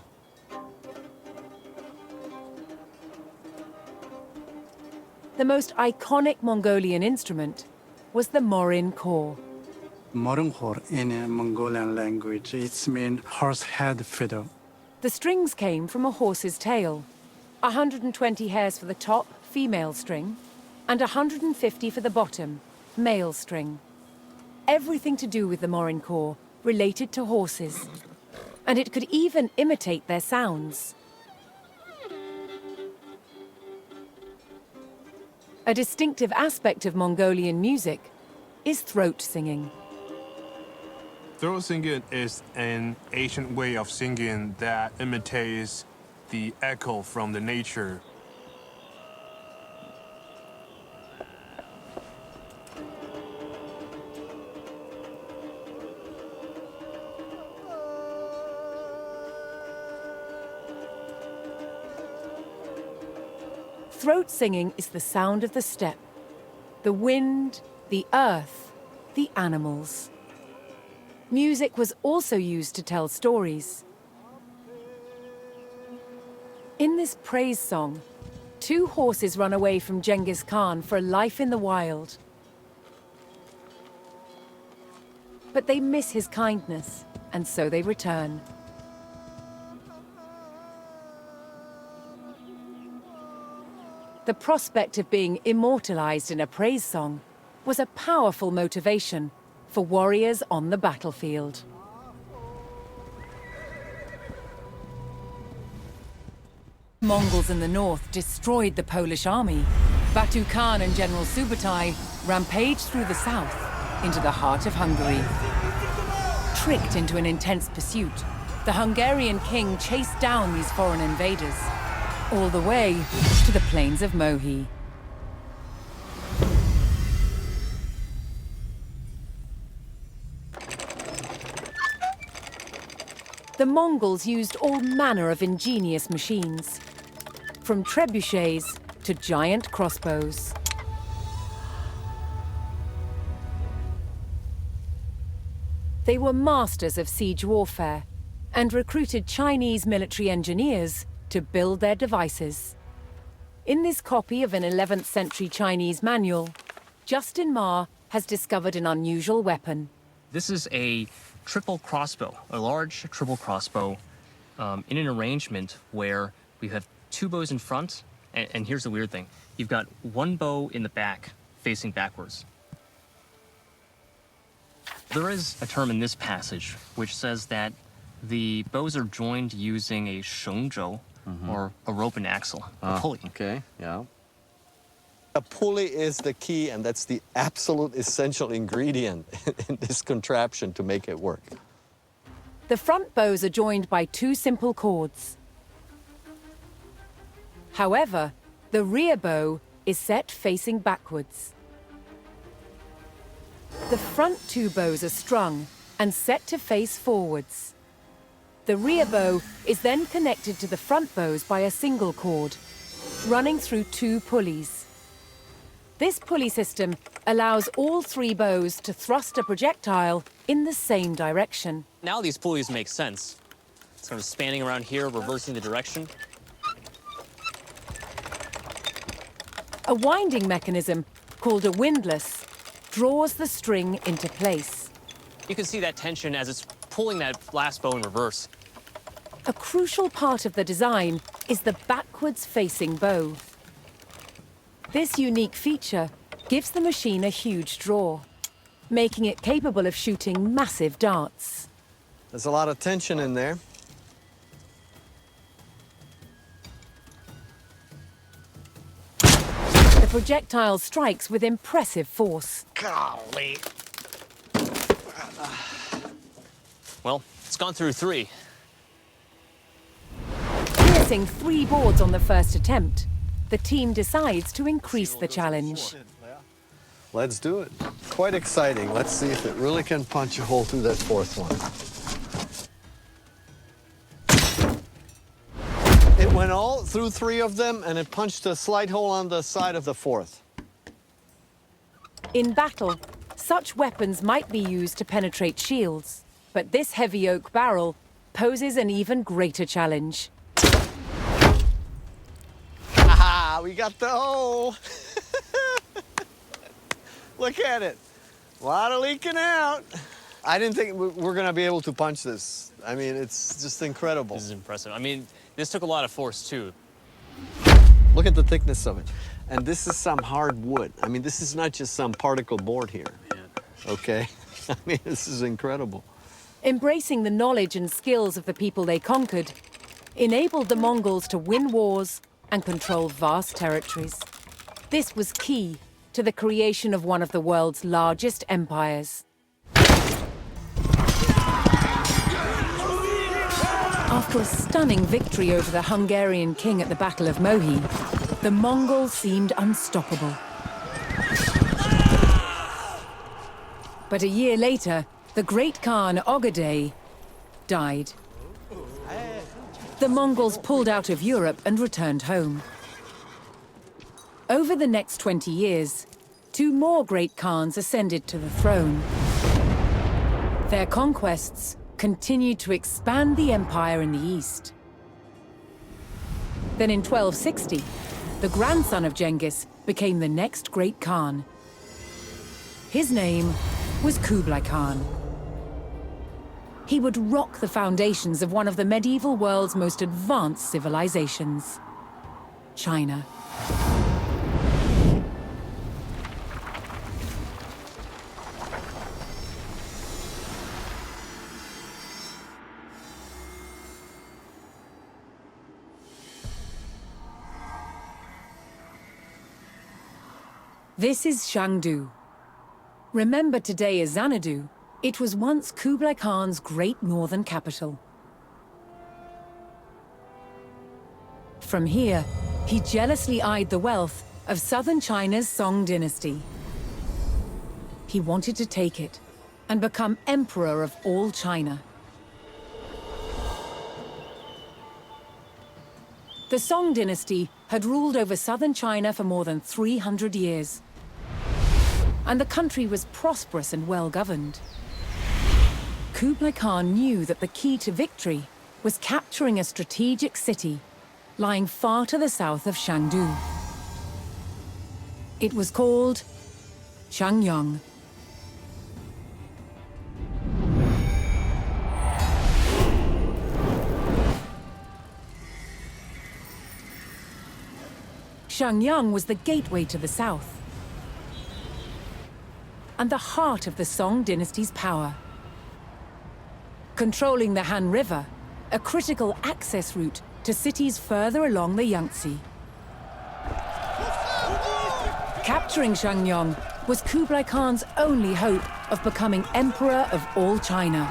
The most iconic Mongolian instrument was the morin khor. Morin khor in a Mongolian language, it means horse head fiddle. The strings came from a horse's tail. 120 hairs for the top, female string, and 150 for the bottom, male string. Everything to do with the morin khor related to horses, and it could even imitate their sounds. A distinctive aspect of Mongolian music is throat singing. Throat singing is an ancient way of singing that imitates the echo from the nature. Throat singing is the sound of the steppe, the wind, the earth, the animals. Music was also used to tell stories. In this praise song, 2 horses run away from Genghis Khan for a life in the wild. But they miss his kindness, and so they return. The prospect of being immortalized in a praise song was a powerful motivation for warriors on the battlefield. Mongols in the north destroyed the Polish army. Batu Khan and General Subutai rampaged through the south into the heart of Hungary. Tricked into an intense pursuit, the Hungarian king chased down these foreign invaders, all the way to the plains of Mohi. The Mongols used all manner of ingenious machines, from trebuchets to giant crossbows. They were masters of siege warfare and recruited Chinese military engineers to build their devices. In this copy of an 11th century Chinese manual, Justin Ma has discovered an unusual weapon. This is a triple crossbow, a large triple crossbow in an arrangement where we have 2 bows in front, and here's the weird thing. You've got 1 bow in the back, facing backwards. There is a term in this passage which says that the bows are joined using a shengzhou, or a rope and axle, a pulley. Okay, yeah. A pulley is the key, and that's the absolute essential ingredient in this contraption to make it work. The front bows are joined by 2 simple cords. However, the rear bow is set facing backwards. The front 2 bows are strung and set to face forwards. The rear bow is then connected to the front bows by a single cord, running through 2 pulleys. This pulley system allows all 3 bows to thrust a projectile in the same direction. Now these pulleys make sense. Sort of spanning around here, reversing the direction. A winding mechanism, called a windlass, draws the string into place. You can see that tension as it's pulling that last bow in reverse. A crucial part of the design is the backwards-facing bow. This unique feature gives the machine a huge draw, making it capable of shooting massive darts. There's a lot of tension in there. The projectile strikes with impressive force. Golly. Well, it's gone through 3. Piercing 3 boards on the first attempt, the team decides to increase the challenge. Let's do it. Quite exciting. Let's see if it really can punch a hole through that 4th one. It went all through 3 of them, and it punched a slight hole on the side of the 4th. In battle, such weapons might be used to penetrate shields, but this heavy oak barrel poses an even greater challenge. Aha! We got the hole! Look at it. A lot of leaking out. I didn't think we're going to be able to punch this. I mean, it's just incredible. This is impressive. I mean, this took a lot of force, too. Look at the thickness of it. And this is some hard wood. I mean, this is not just some particle board here. Okay? I mean, this is incredible. Embracing the knowledge and skills of the people they conquered enabled the Mongols to win wars and control vast territories. This was key to the creation of one of the world's largest empires. After a stunning victory over the Hungarian king at the Battle of Mohi, the Mongols seemed unstoppable. But a year later, the great Khan Ogedei died. The Mongols pulled out of Europe and returned home. Over the next 20 years, 2 more great Khans ascended to the throne. Their conquests continued to expand the empire in the east. Then in 1260, the grandson of Genghis became the next great Khan. His name was Kublai Khan. He would rock the foundations of one of the medieval world's most advanced civilizations, China. This is Shangdu. Remembered today as Xanadu, it was once Kublai Khan's great northern capital. From here, he jealously eyed the wealth of southern China's Song dynasty. He wanted to take it and become emperor of all China. The Song dynasty had ruled over southern China for more than 300 years. And the country was prosperous and well-governed. Kublai Khan knew that the key to victory was capturing a strategic city lying far to the south of Shangdu. It was called Changyang. Changyang was the gateway to the south and the heart of the Song dynasty's power. Controlling the Han River, a critical access route to cities further along the Yangtze. Capturing Changyang was Kublai Khan's only hope of becoming emperor of all China.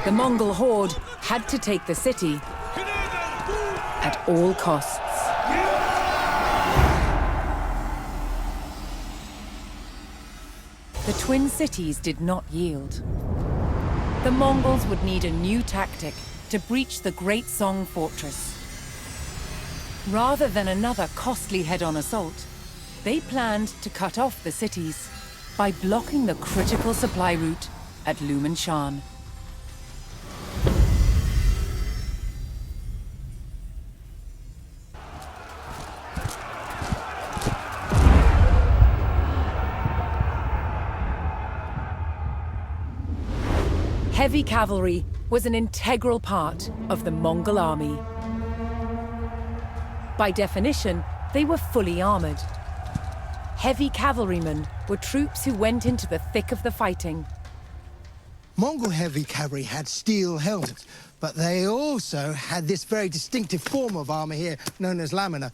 The Mongol horde had to take the city at all costs. The twin cities did not yield. The Mongols would need a new tactic to breach the Great Song Fortress. Rather than another costly head-on assault, they planned to cut off the cities by blocking the critical supply route at Lumanshan. Heavy cavalry was an integral part of the Mongol army. By definition, they were fully armored. Heavy cavalrymen were troops who went into the thick of the fighting. Mongol heavy cavalry had steel helmets, but they also had this very distinctive form of armor here, known as lamina,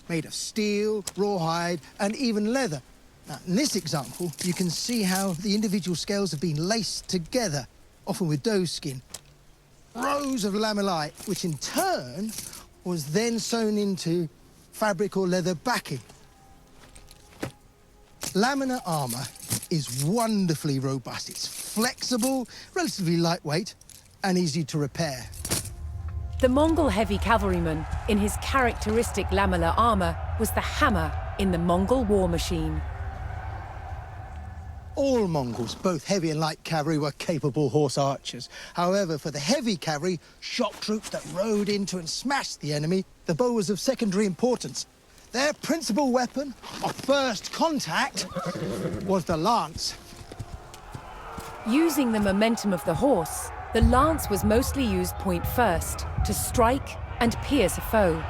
made of steel, rawhide, and even leather. Now, in this example, you can see how the individual scales have been laced together, often with doe skin. Rows of lamellae, which in turn was then sewn into fabric or leather backing. Lamina armor is wonderfully robust. It's flexible, relatively lightweight, and easy to repair. The Mongol heavy cavalryman, in his characteristic lamellar armor, was the hammer in the Mongol war machine. All Mongols, both heavy and light cavalry, were capable horse archers. However, for the heavy cavalry, shock troops that rode into and smashed the enemy, the bow was of secondary importance. Their principal weapon of first contact was the lance. Using the momentum of the horse, the lance was mostly used point first to strike and pierce a foe.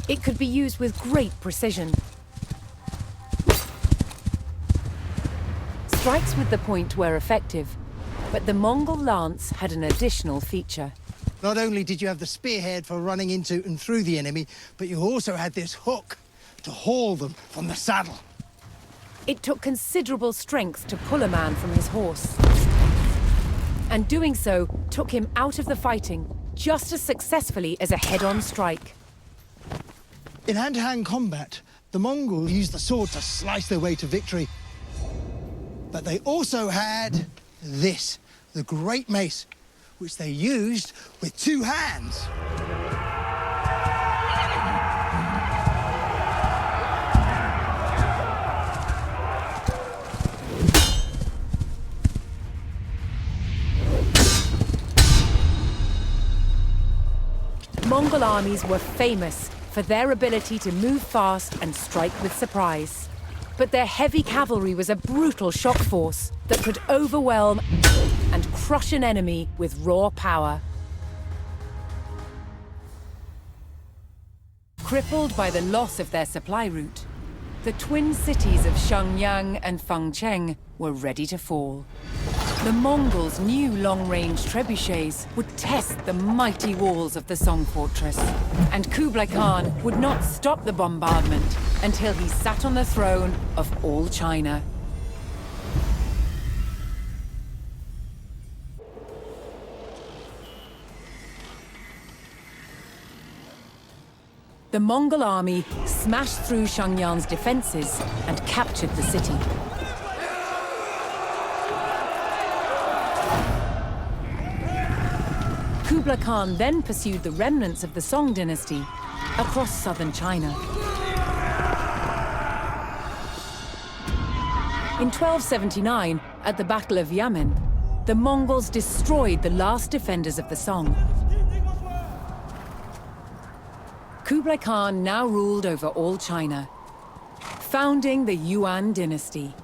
It could be used with great precision. Strikes with the point were effective, but the Mongol lance had an additional feature. Not only did you have the spearhead for running into and through the enemy, but you also had this hook to haul them from the saddle. It took considerable strength to pull a man from his horse. And doing so took him out of the fighting just as successfully as a head-on strike. In hand-to-hand combat, the Mongols used the sword to slice their way to victory. But they also had this, the great mace, which they used with two hands. Mongol armies were famous for their ability to move fast and strike with surprise. But their heavy cavalry was a brutal shock force that could overwhelm and crush an enemy with raw power. Crippled by the loss of their supply route, the twin cities of Shenyang and Fangcheng were ready to fall. The Mongols' new long-range trebuchets would test the mighty walls of the Song Fortress, and Kublai Khan would not stop the bombardment until he sat on the throne of all China. The Mongol army smashed through Shenyang's defenses and captured the city. Kublai Khan then pursued the remnants of the Song dynasty across southern China. In 1279, at the Battle of Yamen, the Mongols destroyed the last defenders of the Song. Kublai Khan now ruled over all China, founding the Yuan dynasty.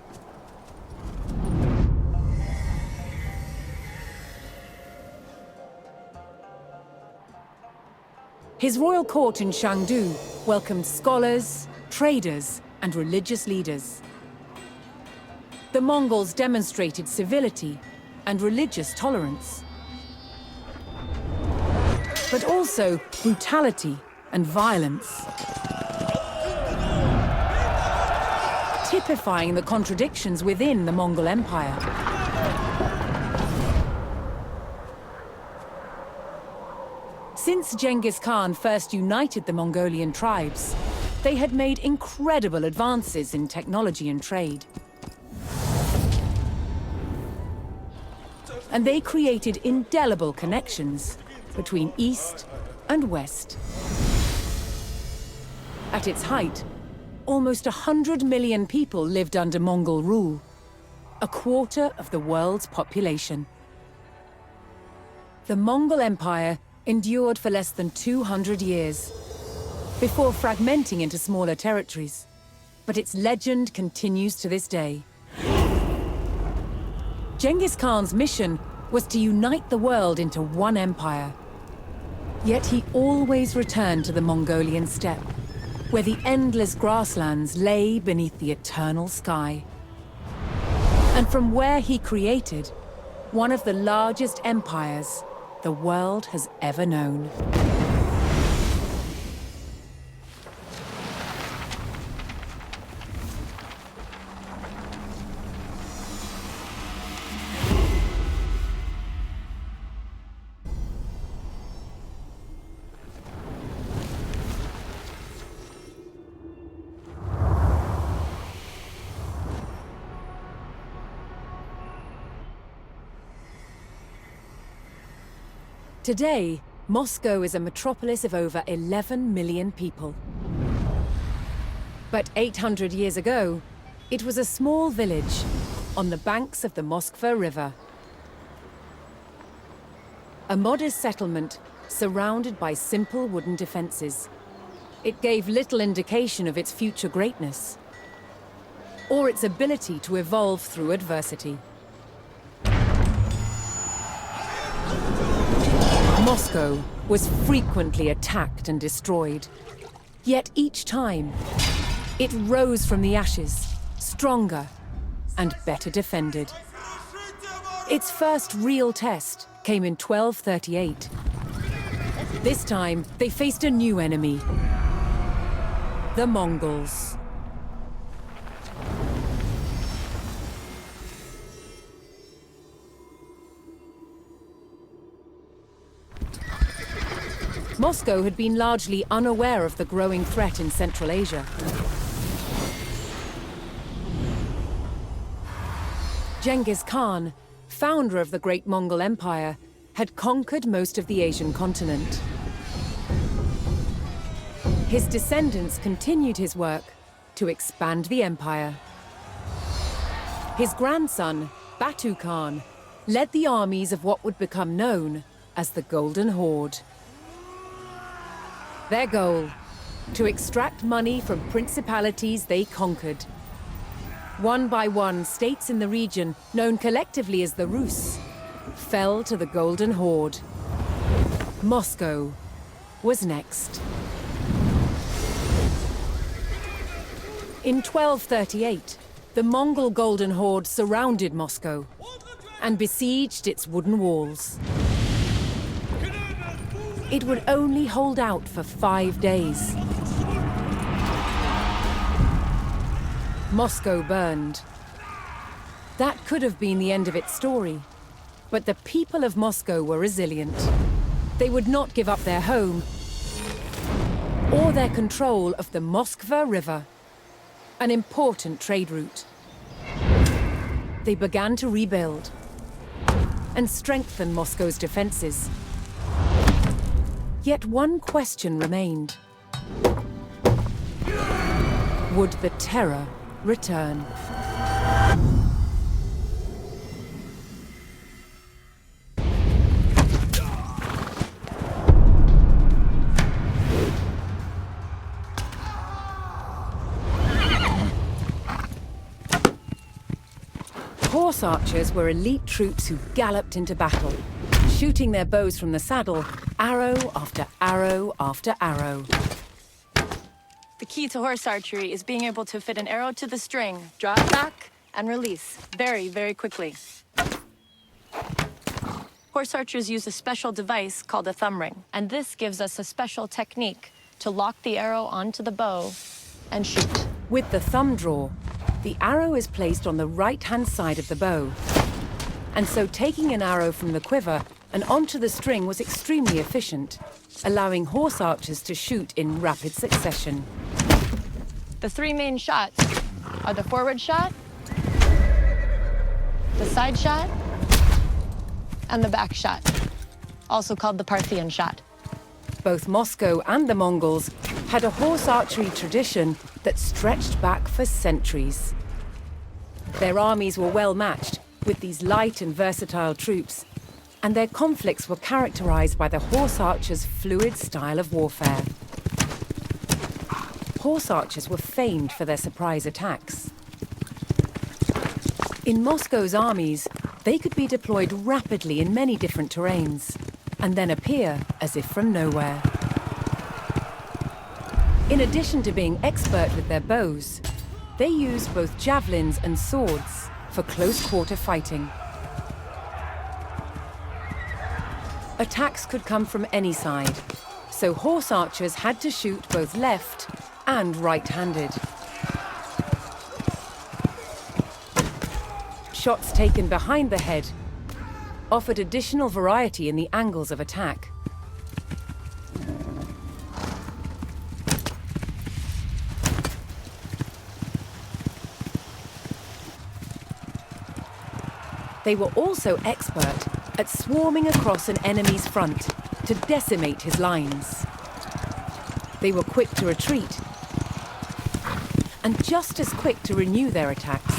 His royal court in Chengdu welcomed scholars, traders, and religious leaders. The Mongols demonstrated civility and religious tolerance, but also brutality and violence, typifying the contradictions within the Mongol Empire. Since Genghis Khan first united the Mongolian tribes, they had made incredible advances in technology and trade. And they created indelible connections between East and West. At its height, almost 100 million people lived under Mongol rule, a quarter of the world's population. The Mongol Empire endured for less than 200 years, before fragmenting into smaller territories. But its legend continues to this day. Genghis Khan's mission was to unite the world into one empire. Yet he always returned to the Mongolian steppe, where the endless grasslands lay beneath the eternal sky. And from where he created one of the largest empires the world has ever known. Today, Moscow is a metropolis of over 11 million people. But 800 years ago, it was a small village on the banks of the Moskva River. A modest settlement surrounded by simple wooden defenses. It gave little indication of its future greatness, or its ability to evolve through adversity. Moscow was frequently attacked and destroyed. Yet each time, it rose from the ashes, stronger and better defended. Its first real test came in 1238. This time, they faced a new enemy, the Mongols. Moscow had been largely unaware of the growing threat in Central Asia. Genghis Khan, founder of the great Mongol Empire, had conquered most of the Asian continent. His descendants continued his work to expand the empire. His grandson, Batu Khan, led the armies of what would become known as the Golden Horde. Their goal, to extract money from principalities they conquered. One by one, states in the region, known collectively as the Rus, fell to the Golden Horde. Moscow was next. In 1238, the Mongol Golden Horde surrounded Moscow and besieged its wooden walls. It would only hold out for 5 days. Moscow burned. That could have been the end of its story. But the people of Moscow were resilient. They would not give up their home or their control of the Moskva River, an important trade route. They began to rebuild and strengthen Moscow's defenses. Yet one question remained. Would the terror return? Horse archers were elite troops who galloped into battle, shooting their bows from the saddle, arrow after arrow after arrow. The key to horse archery is being able to fit an arrow to the string, draw it back, and release very, very quickly. Horse archers use a special device called a thumb ring, and this gives us a special technique to lock the arrow onto the bow and shoot. With the thumb draw, the arrow is placed on the right-hand side of the bow. And so taking an arrow from the quiver and onto the string was extremely efficient, allowing horse archers to shoot in rapid succession. The three main shots are the forward shot, the side shot, and the back shot, also called the Parthian shot. Both Moscow and the Mongols had a horse archery tradition that stretched back for centuries. Their armies were well matched with these light and versatile troops, and their conflicts were characterized by the horse archers' fluid style of warfare. Horse archers were famed for their surprise attacks. In Moscow's armies, they could be deployed rapidly in many different terrains, and then appear as if from nowhere. In addition to being expert with their bows, they used both javelins and swords for close-quarter fighting. Attacks could come from any side, so horse archers had to shoot both left and right-handed. Shots taken behind the head offered additional variety in the angles of attack. They were also expert at swarming across an enemy's front to decimate his lines. They were quick to retreat and just as quick to renew their attacks.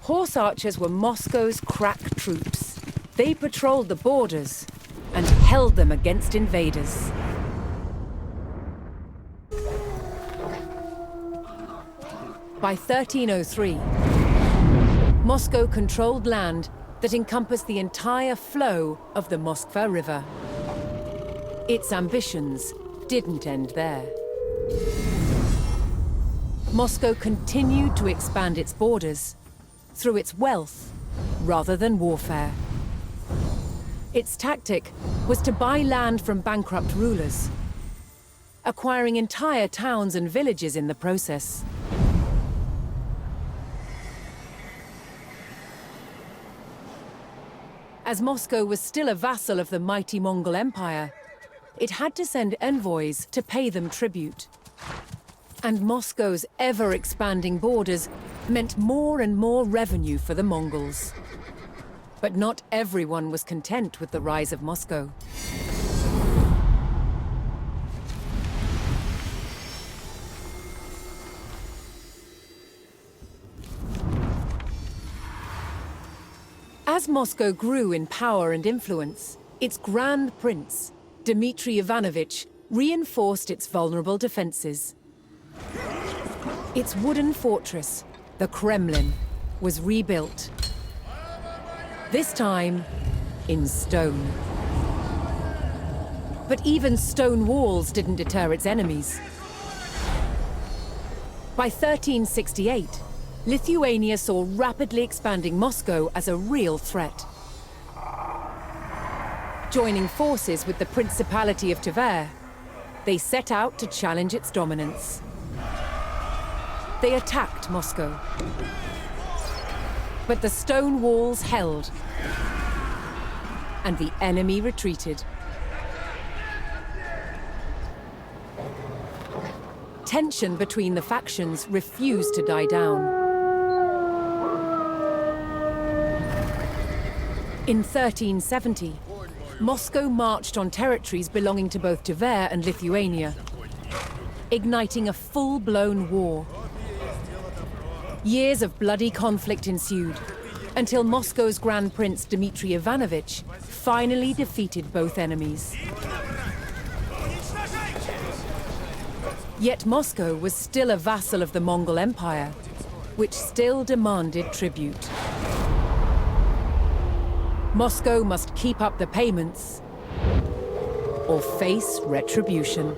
Horse archers were Moscow's crack troops. They patrolled the borders and held them against invaders. By 1303, Moscow controlled land that encompassed the entire flow of the Moskva River. Its ambitions didn't end there. Moscow continued to expand its borders through its wealth rather than warfare. Its tactic was to buy land from bankrupt rulers, acquiring entire towns and villages in the process. As Moscow was still a vassal of the mighty Mongol Empire, it had to send envoys to pay them tribute. And Moscow's ever-expanding borders meant more and more revenue for the Mongols. But not everyone was content with the rise of Moscow. As Moscow grew in power and influence, its Grand Prince, Dmitry Ivanovich, reinforced its vulnerable defenses. Its wooden fortress, the Kremlin, was rebuilt. This time, in stone. But even stone walls didn't deter its enemies. By 1368, Lithuania saw rapidly expanding Moscow as a real threat. Joining forces with the Principality of Tver, they set out to challenge its dominance. They attacked Moscow. But the stone walls held, and the enemy retreated. Tension between the factions refused to die down. In 1370, Moscow marched on territories belonging to both Tver and Lithuania, igniting a full-blown war. Years of bloody conflict ensued, until Moscow's Grand Prince Dmitry Ivanovich finally defeated both enemies. Yet Moscow was still a vassal of the Mongol Empire, which still demanded tribute. Moscow must keep up the payments or face retribution.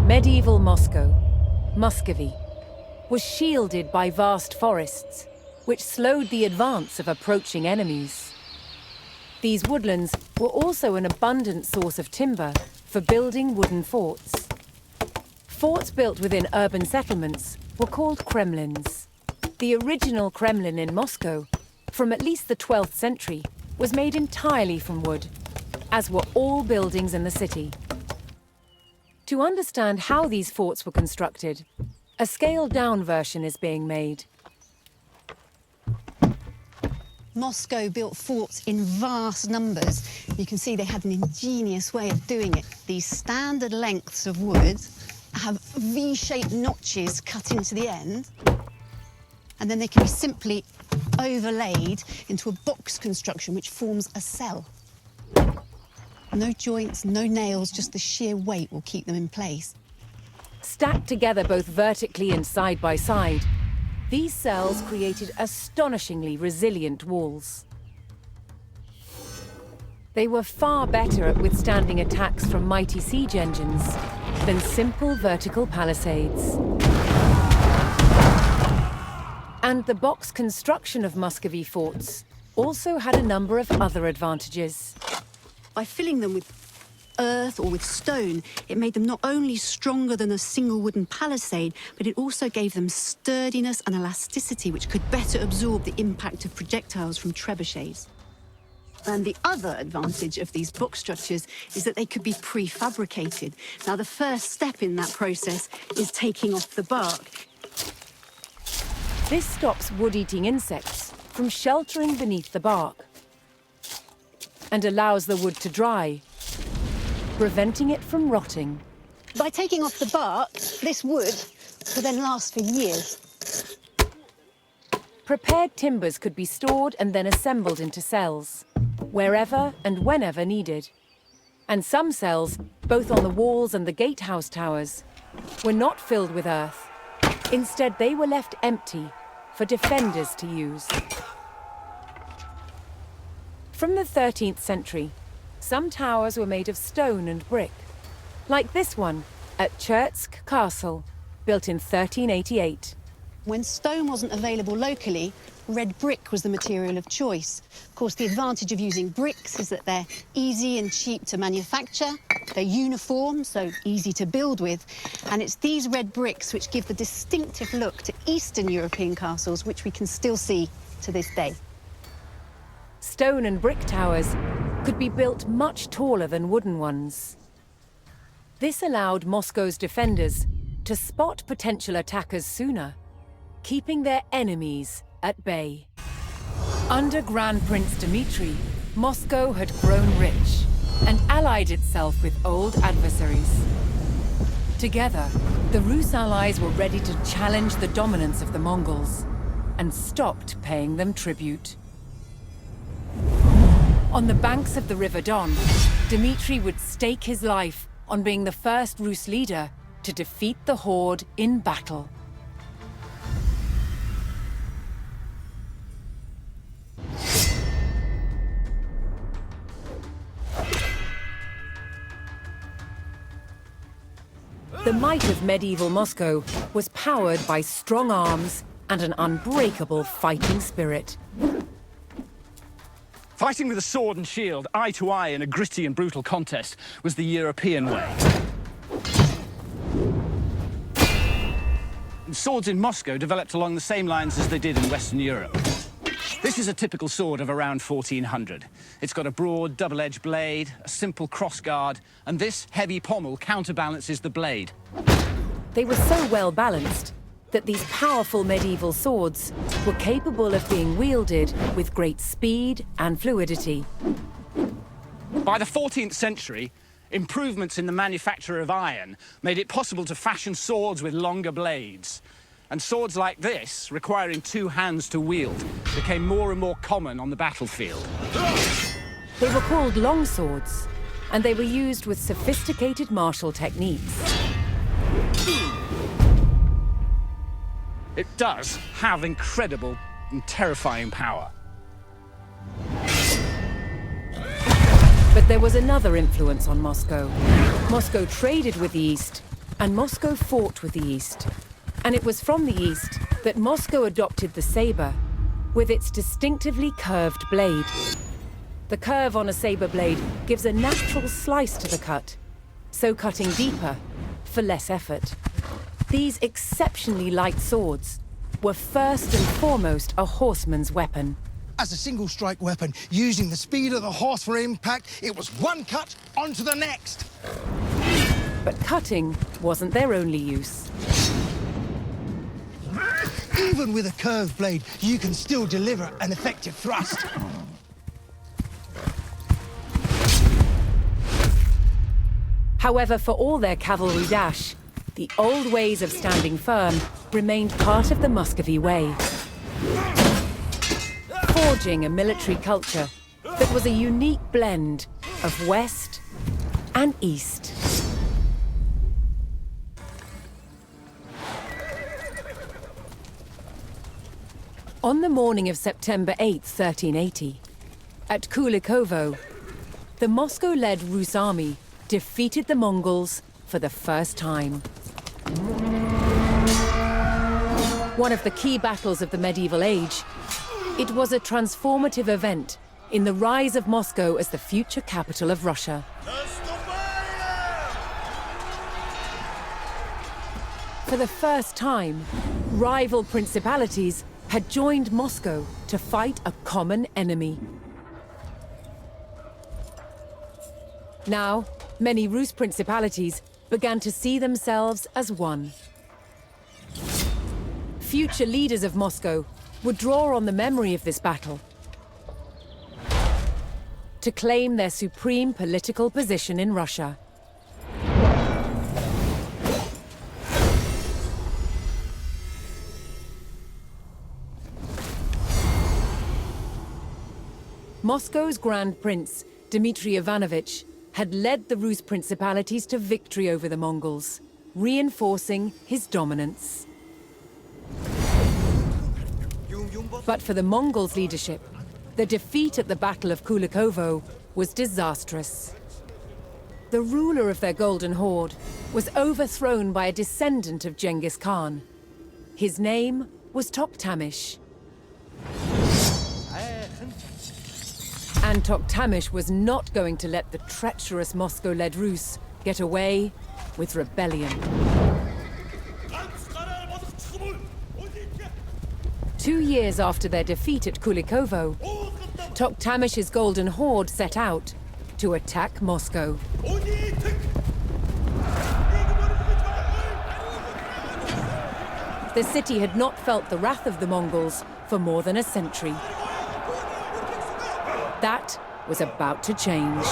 Medieval Moscow, Muscovy, was shielded by vast forests, which slowed the advance of approaching enemies. These woodlands were also an abundant source of timber for building wooden forts. Forts built within urban settlements were called Kremlins. The original Kremlin in Moscow, from at least the 12th century, was made entirely from wood, as were all buildings in the city. To understand how these forts were constructed, a scaled-down version is being made. Moscow built forts in vast numbers. You can see they had an ingenious way of doing it. These standard lengths of wood have V-shaped notches cut into the end, and then they can be simply overlaid into a box construction which forms a cell. No joints, no nails, just the sheer weight will keep them in place. Stacked together both vertically and side by side, these cells created astonishingly resilient walls. They were far better at withstanding attacks from mighty siege engines than simple vertical palisades. And the box construction of Muscovy forts also had a number of other advantages. By filling them with earth or with stone, it made them not only stronger than a single wooden palisade, but it also gave them sturdiness and elasticity, which could better absorb the impact of projectiles from trebuchets. And the other advantage of these box structures is that they could be prefabricated. Now, the first step in that process is taking off the bark. This stops wood-eating insects from sheltering beneath the bark and allows the wood to dry, preventing it from rotting. By taking off the bark, this wood could then last for years. Prepared timbers could be stored and then assembled into cells, wherever and whenever needed. And some cells, both on the walls and the gatehouse towers, were not filled with earth. Instead, they were left empty for defenders to use. From the 13th century, some towers were made of stone and brick, like this one at Chertsk Castle, built in 1388. When stone wasn't available locally, red brick was the material of choice. Of course, the advantage of using bricks is that they're easy and cheap to manufacture, they're uniform, so easy to build with, and it's these red bricks which give the distinctive look to Eastern European castles, which we can still see to this day. Stone and brick towers could be built much taller than wooden ones. This allowed Moscow's defenders to spot potential attackers sooner, keeping their enemies at bay. Under Grand Prince Dmitry, Moscow had grown rich and allied itself with old adversaries. Together, the Rus allies were ready to challenge the dominance of the Mongols and stopped paying them tribute. On the banks of the River Don, Dmitry would stake his life on being the first Rus leader to defeat the Horde in battle. The might of medieval Moscow was powered by strong arms and an unbreakable fighting spirit. Fighting with a sword and shield, eye to eye in a gritty and brutal contest, was the European way. And swords in Moscow developed along the same lines as they did in Western Europe. This is a typical sword of around 1400. It's got a broad, double-edged blade, a simple crossguard, and this heavy pommel counterbalances the blade. They were so well balanced that these powerful medieval swords were capable of being wielded with great speed and fluidity. By the 14th century, improvements in the manufacture of iron made it possible to fashion swords with longer blades. And swords like this, requiring two hands to wield, became more and more common on the battlefield. They were called long swords, and they were used with sophisticated martial techniques. It does have incredible and terrifying power. But there was another influence on Moscow. Moscow traded with the East and Moscow fought with the East. And it was from the East that Moscow adopted the saber, with its distinctively curved blade. The curve on a saber blade gives a natural slice to the cut, so cutting deeper for less effort. These exceptionally light swords were first and foremost a horseman's weapon. As a single-strike weapon, using the speed of the horse for impact, it was one cut onto the next. But cutting wasn't their only use. Even with a curved blade, you can still deliver an effective thrust. However, for all their cavalry dash, the old ways of standing firm remained part of the Muscovy way, forging a military culture that was a unique blend of West and East. On the morning of September 8, 1380, at Kulikovo, the Moscow-led Rus army defeated the Mongols for the first time. One of the key battles of the medieval age, it was a transformative event in the rise of Moscow as the future capital of Russia. For the first time, rival principalities had joined Moscow to fight a common enemy. Now, many Rus principalities began to see themselves as one. Future leaders of Moscow would draw on the memory of this battle to claim their supreme political position in Russia. Moscow's Grand Prince, Dmitry Ivanovich, had led the Rus principalities to victory over the Mongols, reinforcing his dominance. But for the Mongols' leadership, the defeat at the Battle of Kulikovo was disastrous. The ruler of their Golden Horde was overthrown by a descendant of Genghis Khan. His name was Toktamish. And Toktamish was not going to let the treacherous Moscow-led Rus get away with rebellion. 2 years after their defeat at Kulikovo, Toktamish's Golden Horde set out to attack Moscow. The city had not felt the wrath of the Mongols for more than a century. That was about to change.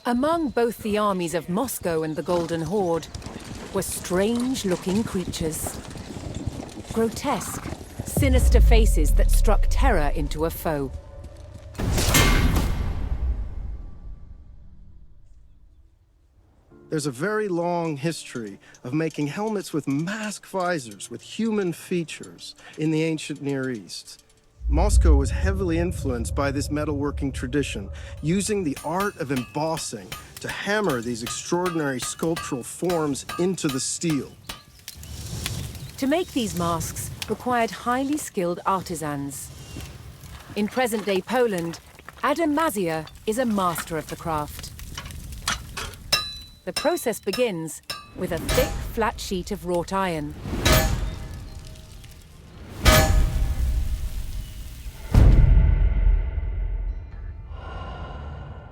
Among both the armies of Moscow and the Golden Horde were strange-looking creatures. Grotesque, sinister faces that struck terror into a foe. There's a very long history of making helmets with mask visors with human features in the ancient Near East. Moscow was heavily influenced by this metalworking tradition, using the art of embossing to hammer these extraordinary sculptural forms into the steel. To make these masks required highly skilled artisans. In present-day Poland, Adam Mazia is a master of the craft. The process begins with a thick, flat sheet of wrought iron.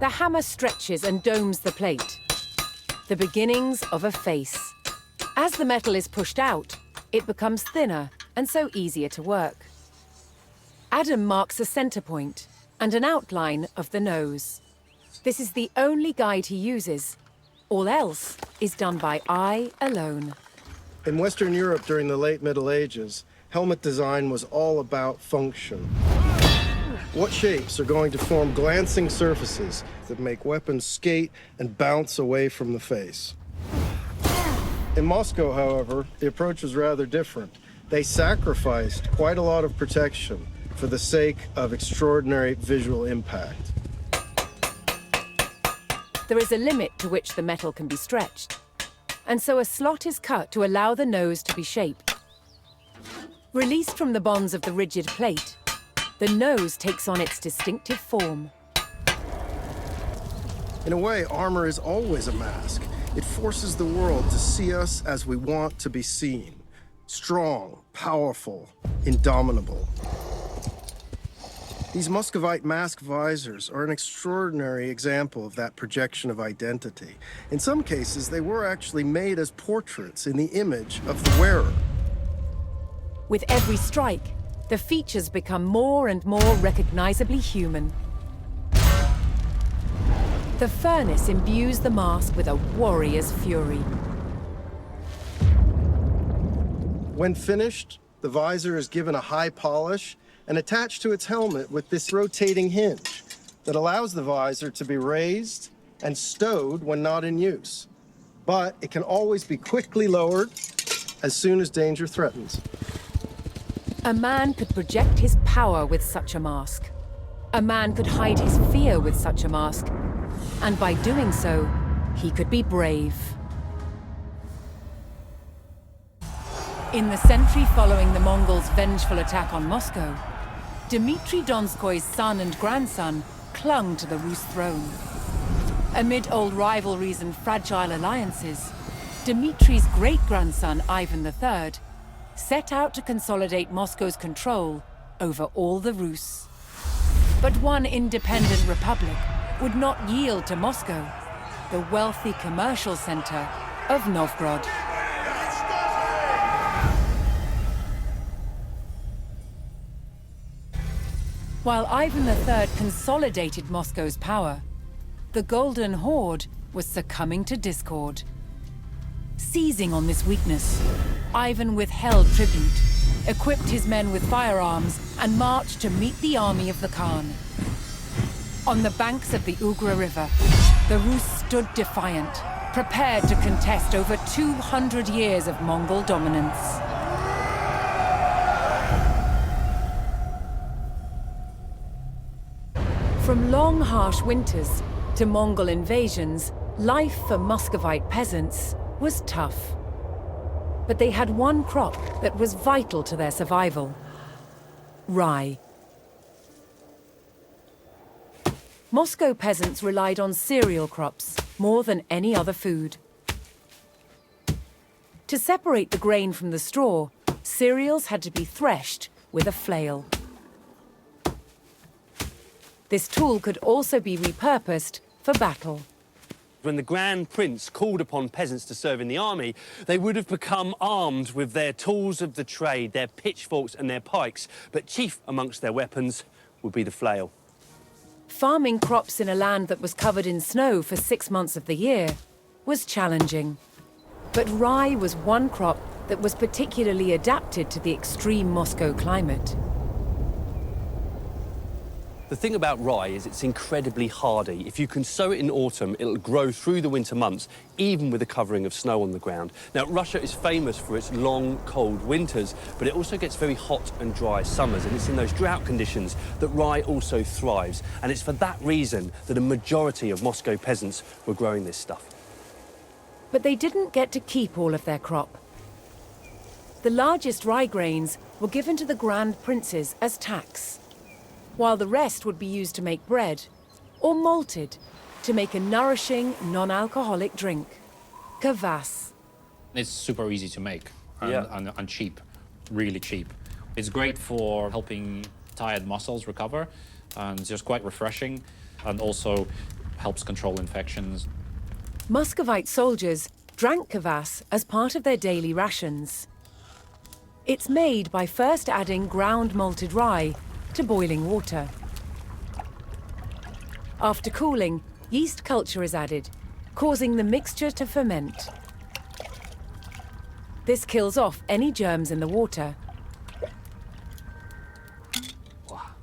The hammer stretches and domes the plate, the beginnings of a face. As the metal is pushed out, it becomes thinner and so easier to work. Adam marks a center point and an outline of the nose. This is the only guide he uses. All else is done by eye alone. In Western Europe during the late Middle Ages, helmet design was all about function. What shapes are going to form glancing surfaces that make weapons skate and bounce away from the face? In Moscow, however, the approach was rather different. They sacrificed quite a lot of protection for the sake of extraordinary visual impact. There is a limit to which the metal can be stretched, and so a slot is cut to allow the nose to be shaped. Released from the bonds of the rigid plate, the nose takes on its distinctive form. In a way, armor is always a mask. It forces the world to see us as we want to be seen. Strong, powerful, indomitable. These Muscovite mask visors are an extraordinary example of that projection of identity. In some cases, they were actually made as portraits in the image of the wearer. With every strike, the features become more and more recognizably human. The furnace imbues the mask with a warrior's fury. When finished, the visor is given a high polish and attached to its helmet with this rotating hinge that allows the visor to be raised and stowed when not in use. But it can always be quickly lowered as soon as danger threatens. A man could project his power with such a mask. A man could hide his fear with such a mask. And by doing so, he could be brave. In the century following the Mongols' vengeful attack on Moscow, Dmitry Donskoy's son and grandson clung to the Rus throne. Amid old rivalries and fragile alliances, Dmitry's great-grandson Ivan III set out to consolidate Moscow's control over all the Rus. But one independent republic would not yield to Moscow, the wealthy commercial center of Novgorod. While Ivan III consolidated Moscow's power, the Golden Horde was succumbing to discord. Seizing on this weakness, Ivan withheld tribute, equipped his men with firearms, and marched to meet the army of the Khan. On the banks of the Ugra River, the Rus stood defiant, prepared to contest over 200 years of Mongol dominance. From long, harsh winters to Mongol invasions, life for Muscovite peasants was tough. But they had one crop that was vital to their survival: rye. Moscow peasants relied on cereal crops more than any other food. To separate the grain from the straw, cereals had to be threshed with a flail. This tool could also be repurposed for battle. When the Grand Prince called upon peasants to serve in the army, they would have become armed with their tools of the trade, their pitchforks and their pikes, but chief amongst their weapons would be the flail. Farming crops in a land that was covered in snow for 6 months of the year was challenging. But rye was one crop that was particularly adapted to the extreme Moscow climate. The thing about rye is it's incredibly hardy. If you can sow it in autumn, it'll grow through the winter months, even with a covering of snow on the ground. Now, Russia is famous for its long, cold winters, but it also gets very hot and dry summers, and it's in those drought conditions that rye also thrives. And it's for that reason that a majority of Moscow peasants were growing this stuff. But they didn't get to keep all of their crop. The largest rye grains were given to the Grand Princes as tax, while the rest would be used to make bread, or malted to make a nourishing, non-alcoholic drink, kvass. It's super easy to make and cheap, really cheap. It's great for helping tired muscles recover, and it's just quite refreshing, and also helps control infections. Muscovite soldiers drank kvass as part of their daily rations. It's made by first adding ground malted rye to boiling water. After cooling, yeast culture is added, causing the mixture to ferment. This kills off any germs in the water.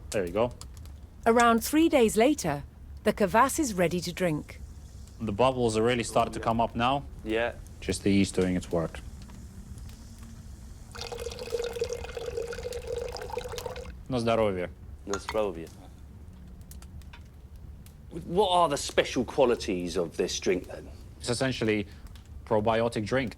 There you go. Around 3 days later, the kvass is ready to drink. The bubbles are really starting to come up now. Yeah. just the yeast doing its work. На здоровье. На здоровье. What are the special qualities of this drink then? It's essentially a probiotic drink.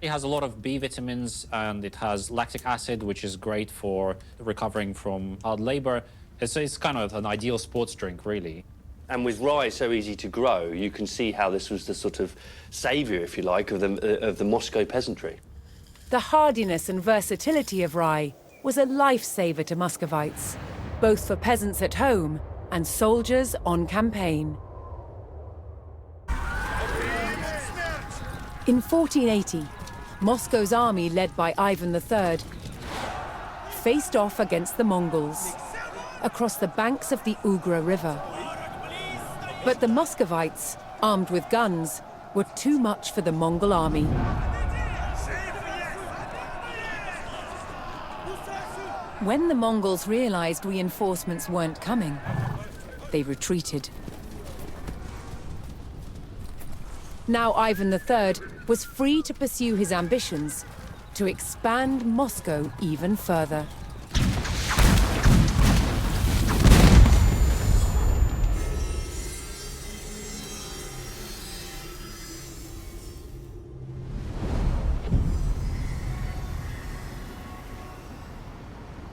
It has a lot of B vitamins and it has lactic acid, which is great for recovering from hard labor. It's kind of an ideal sports drink, really. And with rye so easy to grow, you can see how this was the sort of saviour, if you like, of the Moscow peasantry. The hardiness and versatility of rye was a lifesaver to Muscovites, both for peasants at home and soldiers on campaign. In 1480, Moscow's army, led by Ivan III, faced off against the Mongols across the banks of the Ugra River. But the Muscovites, armed with guns, were too much for the Mongol army. When the Mongols realized reinforcements weren't coming, they retreated. Now Ivan III was free to pursue his ambitions to expand Moscow even further.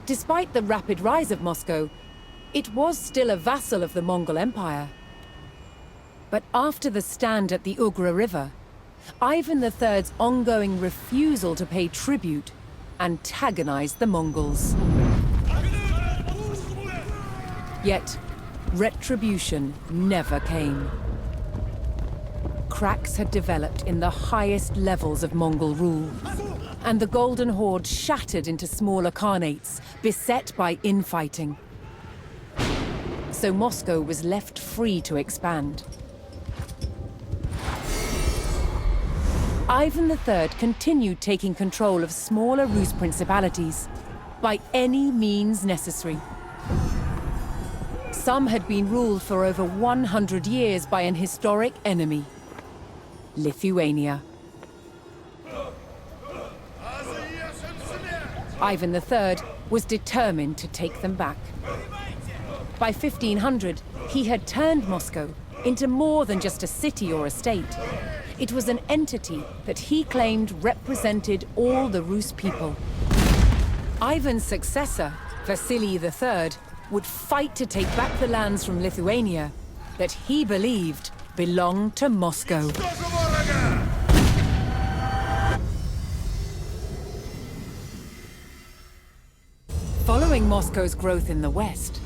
Despite the rapid rise of Moscow, it was still a vassal of the Mongol Empire. But after the stand at the Ugra River, Ivan III's ongoing refusal to pay tribute antagonized the Mongols. Yet, retribution never came. Cracks had developed in the highest levels of Mongol rule, and the Golden Horde shattered into smaller khanates, beset by infighting. So Moscow was left free to expand. Ivan III continued taking control of smaller Rus principalities by any means necessary. Some had been ruled for over 100 years by an historic enemy, Lithuania. Ivan III was determined to take them back. By 1500, he had turned Moscow into more than just a city or a state. It was an entity that he claimed represented all the Rus people. Ivan's successor, Vasily III, would fight to take back the lands from Lithuania that he believed belonged to Moscow. Following Moscow's growth in the west,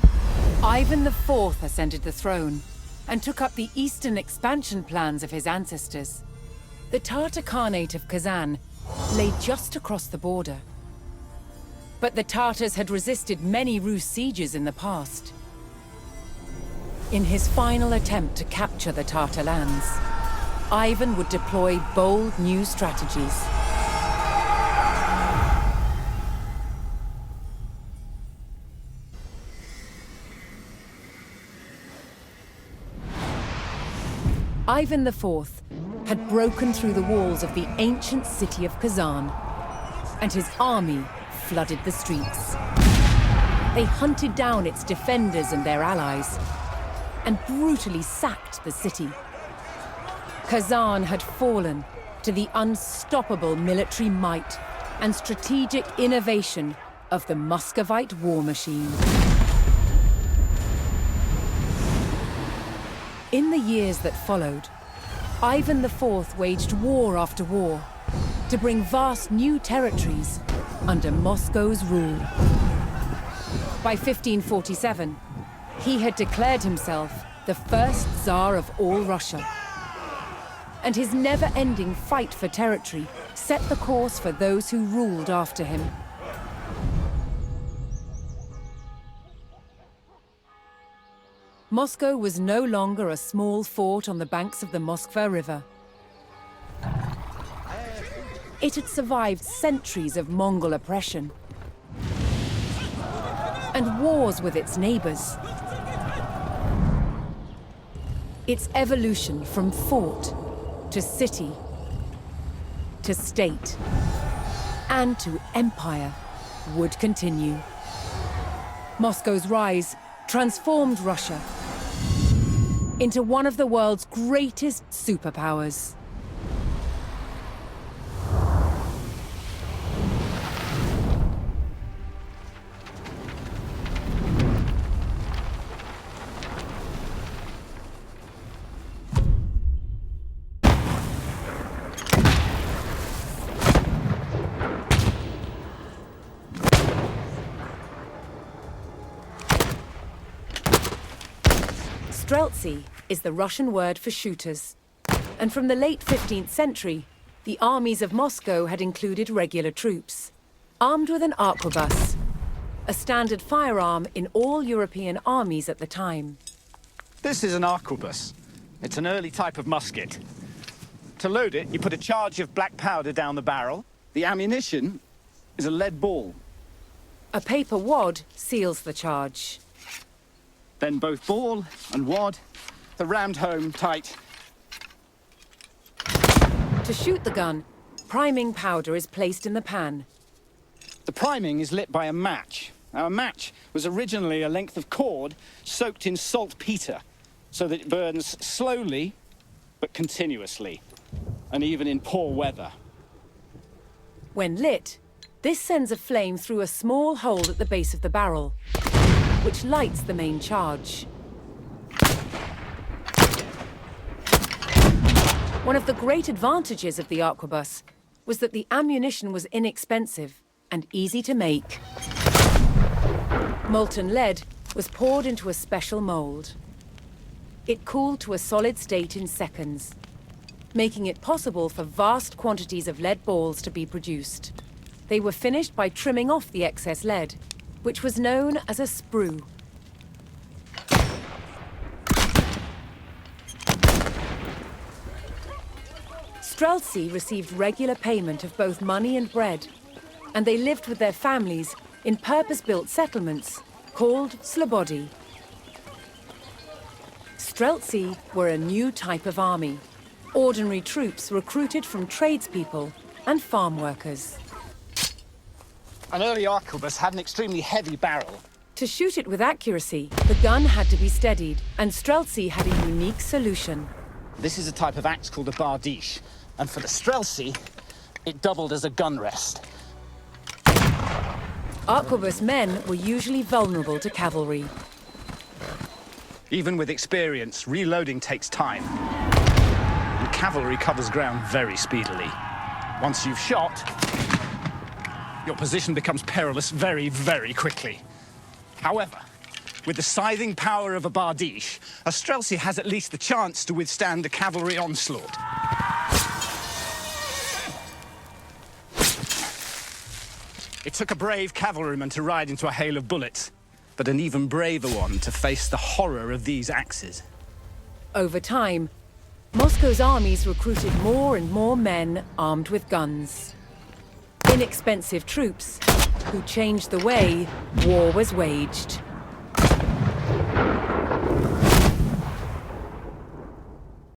Ivan IV ascended the throne and took up the eastern expansion plans of his ancestors. The Tatar Khanate of Kazan lay just across the border. But the Tatars had resisted many Rus sieges in the past. In his final attempt to capture the Tatar lands, Ivan would deploy bold new strategies. Ivan IV had broken through the walls of the ancient city of Kazan, and his army flooded the streets. They hunted down its defenders and their allies, and brutally sacked the city. Kazan had fallen to the unstoppable military might and strategic innovation of the Muscovite war machine. In the years that followed, Ivan IV waged war after war to bring vast new territories under Moscow's rule. By 1547, he had declared himself the first Tsar of all Russia. And his never-ending fight for territory set the course for those who ruled after him. Moscow was no longer a small fort on the banks of the Moskva River. It had survived centuries of Mongol oppression and wars with its neighbors. Its evolution from fort to city to state and to empire would continue. Moscow's rise transformed Russia into one of the world's greatest superpowers. Streltsy is the Russian word for shooters. And from the late 15th century, the armies of Moscow had included regular troops, armed with an arquebus, a standard firearm in all European armies at the time. This is an arquebus. It's an early type of musket. To load it, you put a charge of black powder down the barrel. The ammunition is a lead ball. A paper wad seals the charge. Then both ball and wad are rammed home tight. To shoot the gun, priming powder is placed in the pan. The priming is lit by a match. Now, a match was originally a length of cord soaked in saltpeter so that it burns slowly but continuously, and even in poor weather. When lit, this sends a flame through a small hole at the base of the barrel, which lights the main charge. One of the great advantages of the arquebus was that the ammunition was inexpensive and easy to make. Molten lead was poured into a special mold. It cooled to a solid state in seconds, making it possible for vast quantities of lead balls to be produced. They were finished by trimming off the excess lead, which was known as a sprue. Streltsy received regular payment of both money and bread, and they lived with their families in purpose-built settlements called slobody. Streltsy were a new type of army, ordinary troops recruited from tradespeople and farm workers. An early arquebus had an extremely heavy barrel. To shoot it with accuracy, the gun had to be steadied, and Streltsy had a unique solution. This is a type of axe called a bardiche, and for the Streltsy, it doubled as a gun rest. Arquebus men were usually vulnerable to cavalry. Even with experience, reloading takes time. And cavalry covers ground very speedily. Once you've shot, your position becomes perilous very, very quickly. However, with the scything power of a bardiche, a Streltsy has at least the chance to withstand the cavalry onslaught. It took a brave cavalryman to ride into a hail of bullets, but an even braver one to face the horror of these axes. Over time, Moscow's armies recruited more and more men armed with guns. Inexpensive troops who changed the way war was waged.